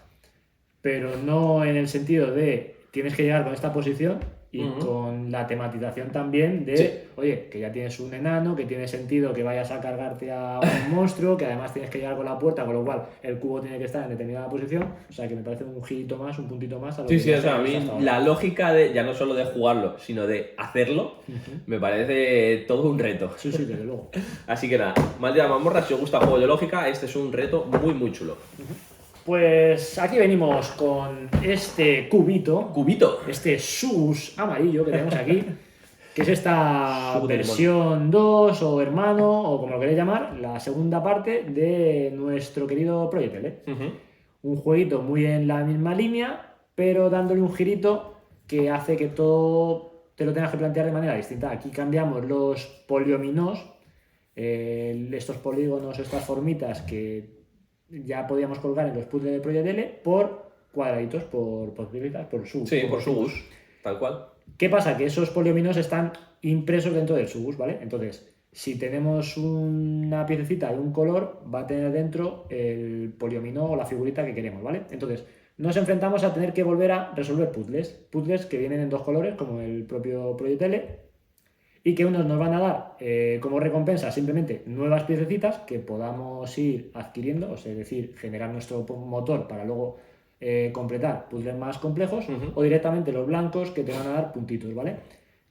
pero no en el sentido de tienes que llegar con esta posición, y con la tematización también de, oye, que ya tienes un enano, que tiene sentido que vayas a cargarte a un monstruo, que además tienes que llegar con la puerta, con lo cual el cubo tiene que estar en determinada posición. O sea, que me parece un girito más, un puntito más a lo que... Sí, o sea, a mí la lógica de, ya no solo de jugarlo, sino de hacerlo, me parece todo un reto. Sí, desde luego. Así que nada, Maldita Mazmorra, si os gusta el juego de lógica, este es un reto muy, muy chulo. Pues aquí venimos con este cubito, este sus amarillo que tenemos aquí, que es esta versión 2 o hermano, o como lo queréis llamar, la segunda parte de nuestro querido Project L. Un jueguito muy en la misma línea, pero dándole un girito que hace que todo te lo tengas que plantear de manera distinta. Aquí cambiamos los poliominos, estos polígonos, estas formitas que ya podíamos colgar en los puzzles de Project L, por cuadraditos, por subs. Sí, por subs, tal cual. ¿Qué pasa? Que esos poliominos están impresos dentro del subus, ¿vale? Entonces, si tenemos una piececita de un color, va a tener dentro el poliomino o la figurita que queremos, ¿vale? Entonces, nos enfrentamos a tener que volver a resolver puzzles que vienen en dos colores, como el propio Project L, y que unos nos van a dar como recompensa simplemente nuevas piececitas que podamos ir adquiriendo, o sea, es decir, generar nuestro motor para luego completar puzzles más complejos, o directamente los blancos que te van a dar puntitos, ¿vale?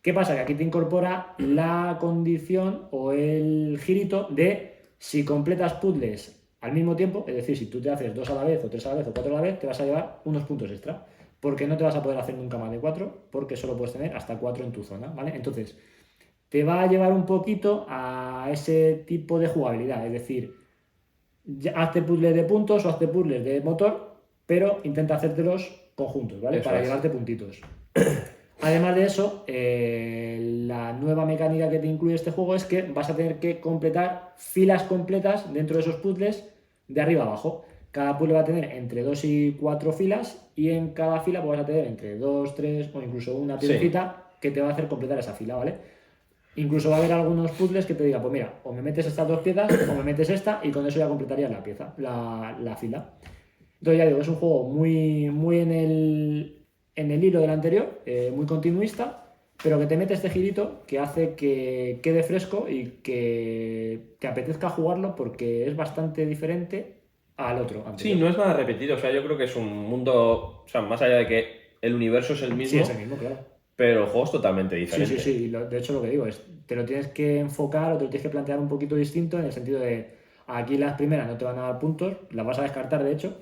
¿Qué pasa? Que aquí te incorpora la condición o el girito de si completas puzzles al mismo tiempo, es decir, si tú te haces 2 a la vez, o 3 a la vez, o 4 a la vez, te vas a llevar unos puntos extra, porque no te vas a poder hacer nunca más de 4, porque solo puedes tener hasta 4 en tu zona, ¿vale? Entonces, te va a llevar un poquito a ese tipo de jugabilidad, es decir, hazte puzzles de puntos o hazte puzzles de motor, pero intenta hacértelos conjuntos, ¿vale? Eso para es. llevarte puntitos. Además de eso, la nueva mecánica que te incluye este juego es que vas a tener que completar filas completas dentro de esos puzzles de arriba a abajo. Cada puzzle va a tener entre 2 y 4 filas, y en cada fila pues, vas a tener entre 2, 3 o incluso una piececita que te va a hacer completar esa fila, ¿vale? Incluso va a haber algunos puzzles que te diga, pues mira, o me metes estas 2 piezas o me metes esta, y con eso ya completarías la pieza, la fila. Entonces ya digo, es un juego muy en el hilo del anterior, muy continuista, pero que te mete este girito que hace que quede fresco y que te apetezca jugarlo porque es bastante diferente al otro Sí, anterior. no es nada repetido, o sea, yo creo que es un mundo, o sea, más allá de que el universo es el mismo, Sí, es el mismo, claro. pero el juego es totalmente diferente. Sí. De hecho, lo que digo es, te lo tienes que enfocar o te lo tienes que plantear un poquito distinto, en el sentido de, aquí las primeras no te van a dar puntos, las vas a descartar de hecho,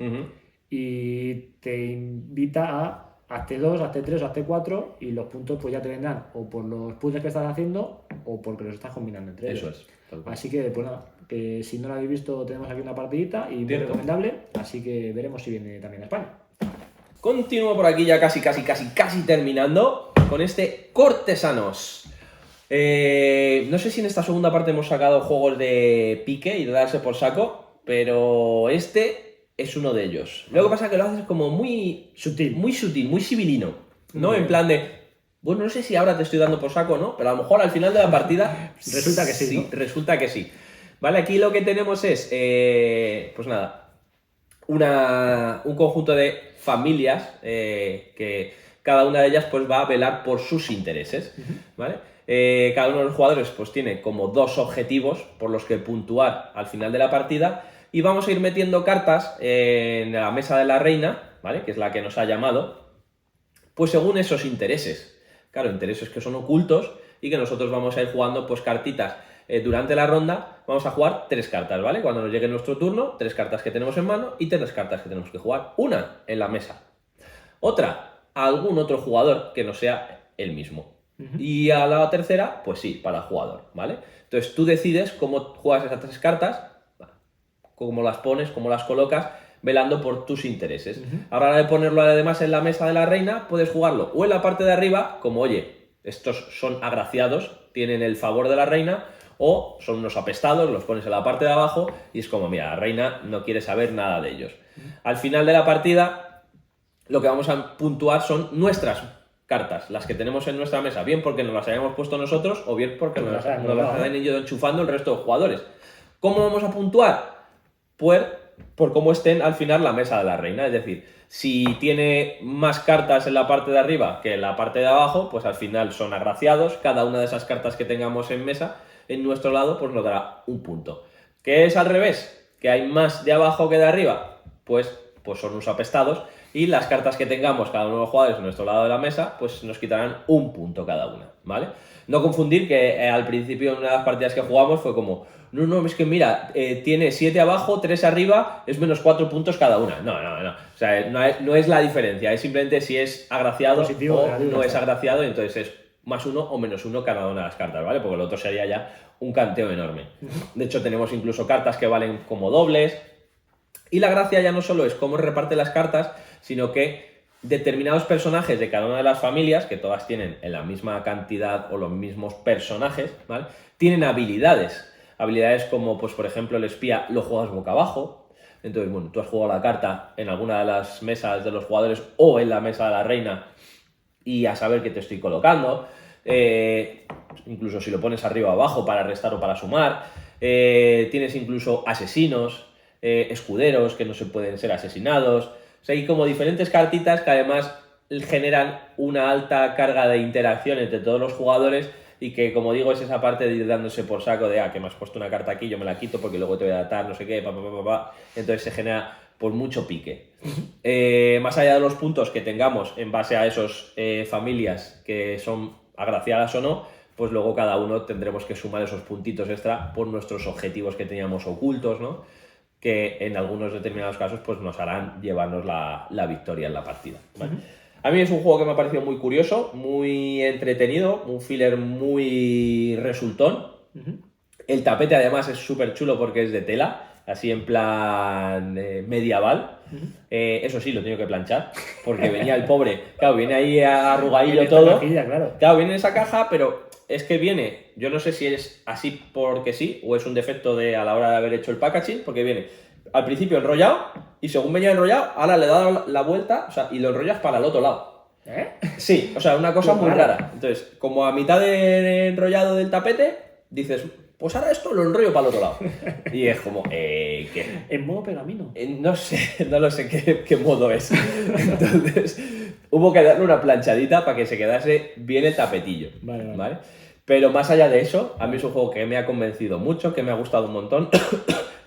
y te invita a hazte 2, hazte 3 o hazte 4, y los puntos pues ya te vendrán o por los puzzles que estás haciendo o porque los estás combinando entre ellos. Eso es. Tal cual. Así que, pues nada, que si no lo habéis visto, tenemos aquí una partidita y muy Cierto. recomendable, así que veremos si viene también a España. Continúo por aquí ya casi terminando con este Cortesanos. No sé si en esta segunda parte hemos sacado juegos de pique y de darse por saco, pero este es uno de ellos. Lo que pasa es que lo haces como muy Sutil. muy civilino, ¿no? Muy En bien. plan de, bueno, no sé si ahora te estoy dando por saco, ¿no? Pero a lo mejor al final de la partida Resulta que sí, ¿no? resulta que sí. Vale, aquí lo que tenemos es, pues nada, un conjunto de familias que cada una de ellas pues va a velar por sus intereses, ¿vale? Cada uno de los jugadores pues tiene como 2 objetivos por los que puntuar al final de la partida, y vamos a ir metiendo cartas en la mesa de la reina, ¿vale? Que es la que nos ha llamado, pues según esos intereses. Claro, intereses que son ocultos y que nosotros vamos a ir jugando pues cartitas. Durante la ronda vamos a jugar 3 cartas, ¿vale? Cuando nos llegue nuestro turno, 3 cartas que tenemos en mano y 3 cartas que tenemos que jugar. Una en la mesa. Otra, a algún otro jugador que no sea el mismo. Y a la tercera, pues sí, para el jugador, ¿vale? Entonces tú decides cómo juegas esas 3 cartas, cómo las pones, cómo las colocas, velando por tus intereses. A la hora de ponerlo además en la mesa de la reina, puedes jugarlo o en la parte de arriba, como oye, estos son agraciados, tienen el favor de la reina, o son unos apestados, los pones en la parte de abajo y es como, mira, la reina no quiere saber nada de ellos. Al final de la partida, lo que vamos a puntuar son nuestras cartas, las que tenemos en nuestra mesa, bien porque nos las hayamos puesto nosotros o bien porque nos las han ido enchufando el resto de jugadores. ¿Cómo vamos a puntuar? Pues por cómo estén al final la mesa de la reina, es decir, si tiene más cartas en la parte de arriba que en la parte de abajo, pues al final son agraciados. Cada una de esas cartas que tengamos en mesa, en nuestro lado, pues nos dará un punto. ¿Qué es al revés? ¿Que hay más de abajo que de arriba? Pues son unos apestados, y las cartas que tengamos cada uno de los jugadores en nuestro lado de la mesa, pues nos quitarán un punto cada una, ¿vale? No confundir que al principio en una de las partidas que jugamos fue como, no, es que mira, tiene 7 abajo, 3 arriba, es menos 4 puntos cada una. No. O sea, no es la diferencia, es simplemente si es agraciado positivo, o no es agraciado, entonces es más 1 o menos 1 cada una de las cartas, ¿vale? Porque el otro sería ya un canteo enorme. De hecho, tenemos incluso cartas que valen como dobles. Y la gracia ya no solo es cómo reparte las cartas, sino que determinados personajes de cada una de las familias, que todas tienen en la misma cantidad o los mismos personajes, ¿vale? Tienen habilidades. Habilidades como, pues por ejemplo, el espía lo juegas boca abajo. Entonces, bueno, tú has jugado la carta en alguna de las mesas de los jugadores o en la mesa de la reina y a saber qué te estoy colocando. Incluso si lo pones arriba o abajo para restar o para sumar. Tienes incluso asesinos, escuderos que no se pueden ser asesinados. O sea, hay como diferentes cartitas que además generan una alta carga de interacción entre todos los jugadores, y que, como digo, es esa parte de ir dándose por saco de, que me has puesto una carta aquí, yo me la quito porque luego te voy a datar, no sé qué, entonces se genera por mucho pique. Más allá de los puntos que tengamos en base a esos familias que son agraciadas o no, pues luego cada uno tendremos que sumar esos puntitos extra por nuestros objetivos que teníamos ocultos, ¿no? Que en algunos determinados casos pues nos harán llevarnos la victoria en la partida, ¿vale? A mí es un juego que me ha parecido muy curioso, muy entretenido, un filler muy resultón. El tapete además es súper chulo porque es de tela, así en plan medieval. Eso sí, lo tengo que planchar, porque venía el pobre, claro, viene ahí arrugadillo todo. Cajilla, claro. Claro, viene en esa caja, pero es que viene, yo no sé si es así porque sí, o es un defecto a la hora de haber hecho el packaging, porque viene al principio enrollado, y según venía enrollado, ahora le das la vuelta, o sea, y lo enrollas para el otro lado. Sí, o sea, una cosa muy rara. Entonces, como a mitad de enrollado del tapete, dices, pues ahora esto lo enrollo para el otro lado. Y es como, ¿qué? En modo pergamino. No sé, no lo sé qué modo es. Entonces, hubo que darle una planchadita para que se quedase bien el tapetillo. Vale. Pero más allá de eso, a mí es un juego que me ha convencido mucho, que me ha gustado un montón,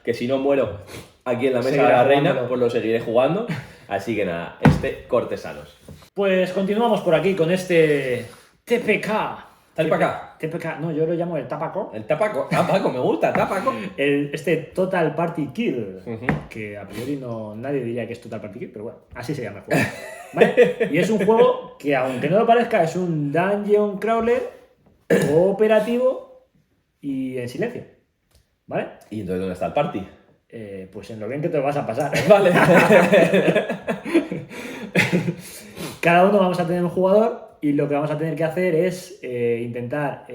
que si no muero aquí en la mesa de la reina, pues lo seguiré jugando. Así que nada, cortesanos. Pues continuamos por aquí con este TPK. ¿TPK? No, yo lo llamo el Tapaco. El Tapaco, Tapaco, me gusta, Tapaco. Este Total Party Kill, que a priori nadie diría que es Total Party Kill, pero bueno, así se llama el juego. ¿Vale? Y es un juego que, aunque no lo parezca, es un dungeon crawler cooperativo y en silencio. ¿Vale? ¿Y entonces dónde está el party? Pues en lo bien que te lo vas a pasar. Vale. Cada uno vamos a tener un jugador y lo que vamos a tener que hacer es intentar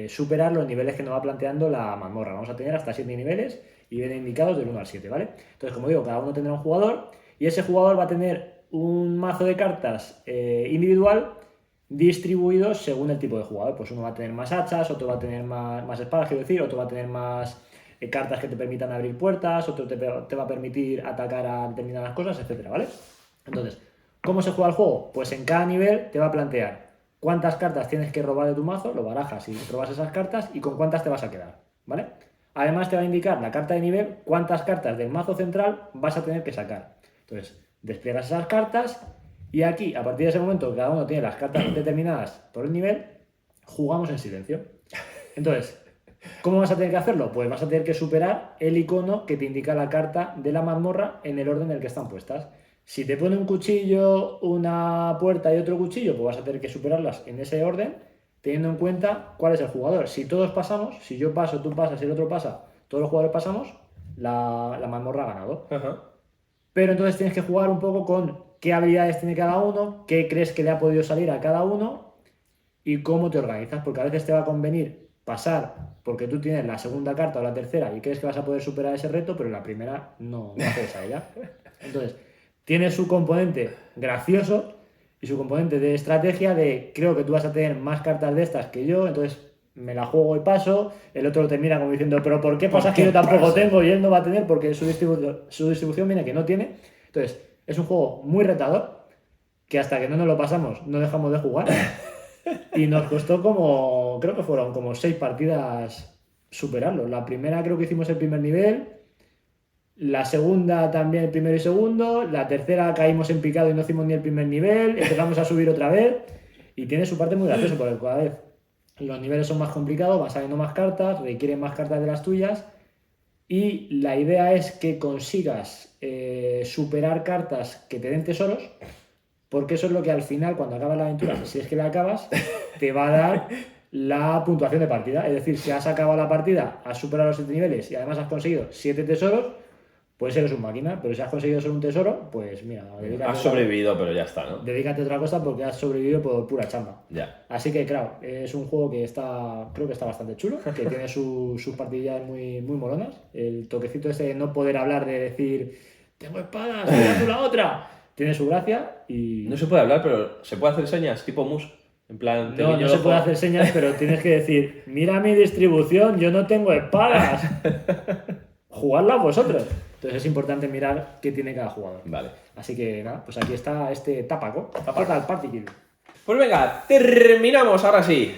superar los niveles que nos va planteando la mazmorra. Vamos a tener hasta 7 niveles y vienen indicados del 1 al 7, ¿vale? Entonces, como digo, cada uno tendrá un jugador y ese jugador va a tener un mazo de cartas individual distribuidos según el tipo de jugador. Pues uno va a tener más hachas, otro va a tener más espadas, quiero decir, otro va a tener más cartas que te permitan abrir puertas, otro te va a permitir atacar a determinadas cosas, etcétera, ¿vale? Entonces, ¿cómo se juega el juego? Pues en cada nivel te va a plantear cuántas cartas tienes que robar de tu mazo, lo barajas y robas esas cartas y con cuántas te vas a quedar, ¿vale? Además te va a indicar la carta de nivel, cuántas cartas del mazo central vas a tener que sacar. Entonces, despliegas esas cartas y aquí, a partir de ese momento, cada uno tiene las cartas determinadas por el nivel, jugamos en silencio. Entonces, ¿cómo vas a tener que hacerlo? Pues vas a tener que superar el icono que te indica la carta de la mazmorra en el orden en el que están puestas. Si te pone un cuchillo, una puerta y otro cuchillo, pues vas a tener que superarlas en ese orden, teniendo en cuenta cuál es el jugador. Si todos pasamos, si yo paso, tú pasas y el otro pasa, todos los jugadores pasamos, la mazmorra ha ganado. Pero entonces tienes que jugar un poco con qué habilidades tiene cada uno, qué crees que le ha podido salir a cada uno y cómo te organizas, porque a veces te va a convenir pasar porque tú tienes la segunda carta o la tercera y crees que vas a poder superar ese reto, pero la primera no haces a ella. Entonces, tiene su componente gracioso y su componente de estrategia de creo que tú vas a tener más cartas de estas que yo, entonces me la juego y paso, el otro lo termina como diciendo, pero ¿por qué pasa que yo tampoco tengo y él no va a tener porque su distribución viene que no tiene? Entonces, es un juego muy retador que hasta que no nos lo pasamos no dejamos de jugar y nos costó creo que fueron como 6 partidas superarlo. La primera creo que hicimos el primer nivel, la segunda también el primero y segundo, la tercera caímos en picado y no hicimos ni el primer nivel, empezamos a subir otra vez y tiene su parte muy graciosa porque cada vez los niveles son más complicados, van saliendo más cartas, requieren más cartas de las tuyas y la idea es que consigas superar cartas que te den tesoros, porque eso es lo que al final, cuando acabas la aventura, si es que la acabas, te va a dar la puntuación de partida. Es decir, si has acabado la partida, has superado los 7 niveles y además has conseguido 7 tesoros, pues eres un máquina, pero si has conseguido solo un tesoro, pues mira, has sobrevivido, pero ya está, ¿no? Dedícate a otra cosa porque has sobrevivido por pura chamba. Ya. Así que, claro, es un juego que creo que está bastante chulo, que tiene sus partidillas muy, muy molonas. El toquecito ese de no poder hablar, de decir, tengo espadas, mira tú la otra, tiene su gracia y... No se puede hablar, pero se puede hacer señas, tipo mus. En plan, no se puede hacer señas, pero tienes que decir, mira mi distribución, yo no tengo espadas. Jugadla vosotros. Entonces es importante mirar qué tiene cada jugador. Vale. Así que nada, pues aquí está este Tapaco. Total Party Kill. Pues venga, terminamos ahora sí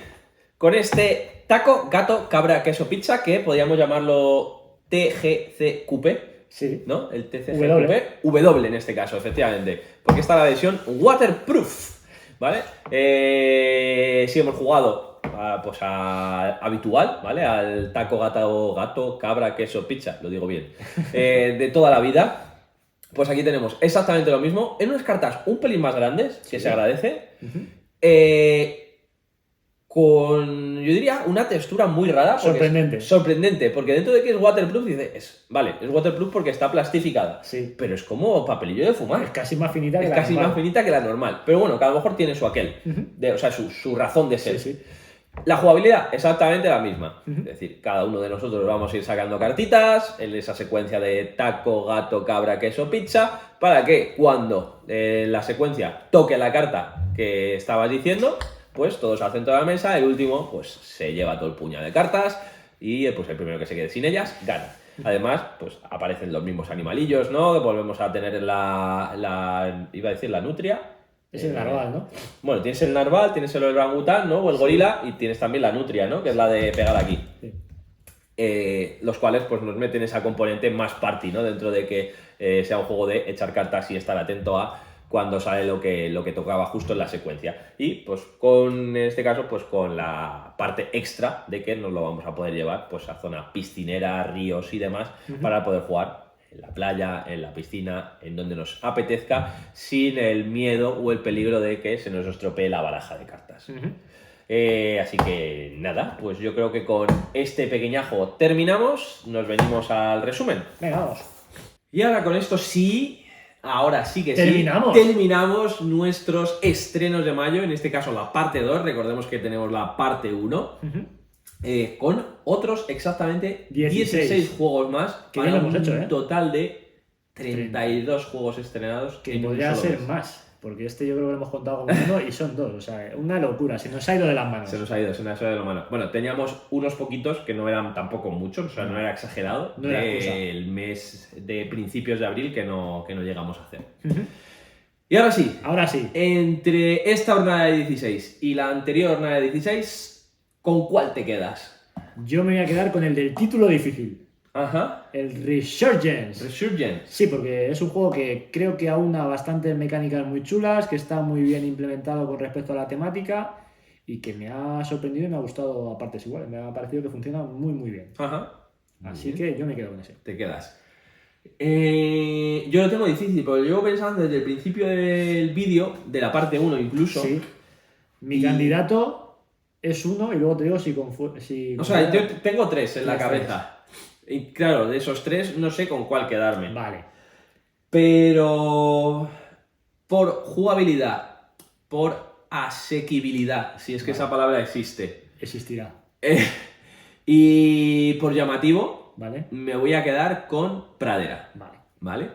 con este taco, gato, cabra, queso, pizza, que podríamos llamarlo TGCQP. Sí. ¿No? El TCGQP, W en este caso, efectivamente. Porque está la versión waterproof, ¿vale? Sí hemos jugado pues habitual, ¿vale? Al taco, gato, cabra, queso, pizza, lo digo bien, de toda la vida. Pues aquí tenemos exactamente lo mismo, en unas cartas un pelín más grandes, que se agradece. Con, yo diría, una textura muy rara. Sorprendente, porque dentro de que es waterproof, dices, vale, es waterproof porque está plastificada. Sí. Pero es como papelillo de fumar. Es casi más finita más finita que la normal. Pero bueno, que a lo mejor tiene su aquel. O sea, su razón de ser. Sí. La jugabilidad, exactamente la misma. Es decir, cada uno de nosotros vamos a ir sacando cartitas en esa secuencia de taco, gato, cabra, queso, pizza, para que cuando la secuencia toque la carta que estabas diciendo, pues todos al centro de la mesa, el último pues se lleva todo el puñado de cartas y pues el primero que se quede sin ellas gana. Además, pues aparecen los mismos animalillos, ¿no? Volvemos a tener iba a decir la nutria. Es el narval, ¿no? Bueno, tienes el narval, tienes el orangután, ¿no? O el gorila, y tienes también la nutria, ¿no? Que es la de pegar aquí. Sí. Los cuales pues nos meten esa componente más party, ¿no? Dentro de que sea un juego de echar cartas y estar atento a cuando sale lo que tocaba justo en la secuencia. Y pues en este caso, pues con la parte extra de que nos lo vamos a poder llevar pues a zona piscinera, ríos y demás, para poder jugar en la playa, en la piscina, en donde nos apetezca, sin el miedo o el peligro de que se nos estropee la baraja de cartas. Así que nada, pues yo creo que con este pequeñajo terminamos, nos venimos al resumen. Venga, vamos. Y ahora con esto sí... Ahora sí que terminamos nuestros estrenos de mayo, en este caso la parte 2, recordemos que tenemos la parte 1, con otros exactamente 16 juegos más, que bien lo hemos hecho, total de 32 juegos estrenados. Que podría ser más, porque yo creo que lo hemos contado como uno y son dos, o sea, una locura, se nos ha ido de las manos. Se nos ha ido de las manos. Bueno, teníamos unos poquitos que no eran tampoco muchos, o sea, no era exagerado, del mes de principios de abril que no llegamos a hacer. Y ahora sí, entre esta jornada de 16 y la anterior jornada de 16, ¿con cuál te quedas? Yo me voy a quedar con el del título difícil. Ajá. El Resurgence. Sí, porque es un juego que creo que aúna bastantes mecánicas muy chulas, que está muy bien implementado con respecto a la temática y que me ha sorprendido y me ha gustado a partes iguales. Me ha parecido que funciona muy, muy bien. Ajá. Así que yo me quedo con ese. Te quedas. Yo lo tengo difícil, porque llevo pensando desde el principio del vídeo, de la parte 1 incluso. Sí. Mi candidato es uno y luego te digo si o sea, yo tengo 3 en la cabeza. Y claro, de esos 3 no sé con cuál quedarme. Vale. Pero por jugabilidad, por asequibilidad, si es que esa palabra existe. Existirá. Y por llamativo, vale, me voy a quedar con Pradera. Vale.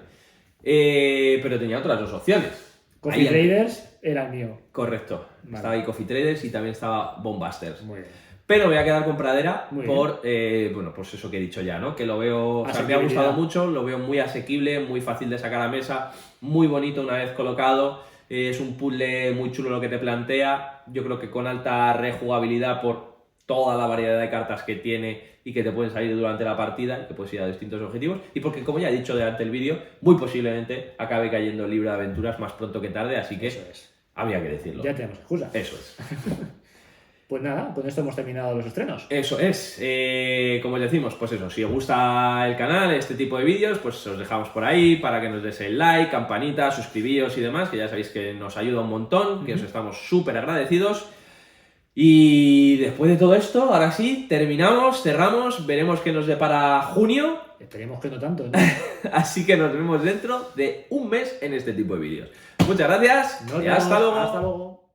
Pero tenía otras 2 opciones. Coffee Traders era el mío. Correcto. Vale. Estaba ahí Coffee Traders y también estaba Bombasters. Muy bien. Pero me voy a quedar con Pradera por, bueno, pues eso que he dicho ya, ¿no? Que lo veo, o sea, me ha gustado mucho, lo veo muy asequible, muy fácil de sacar a mesa, muy bonito una vez colocado, es un puzzle muy chulo lo que te plantea, yo creo que con alta rejugabilidad por toda la variedad de cartas que tiene y que te pueden salir durante la partida, que puedes ir a distintos objetivos, y porque, como ya he dicho durante el vídeo, muy posiblemente acabe cayendo el libro de aventuras más pronto que tarde, así que había que decirlo. Ya tenemos excusa. Eso es. Pues nada, con esto hemos terminado los estrenos. Eso es, como os decimos, pues eso, si os gusta el canal, este tipo de vídeos, pues os dejamos por ahí para que nos deis el like, campanita, suscribíos y demás, que ya sabéis que nos ayuda un montón, que os estamos súper agradecidos. Y después de todo esto, ahora sí, terminamos, cerramos, veremos qué nos depara junio. Esperemos que no tanto, ¿no? Así que nos vemos dentro de un mes en este tipo de vídeos. Muchas gracias y hasta luego. Hasta luego.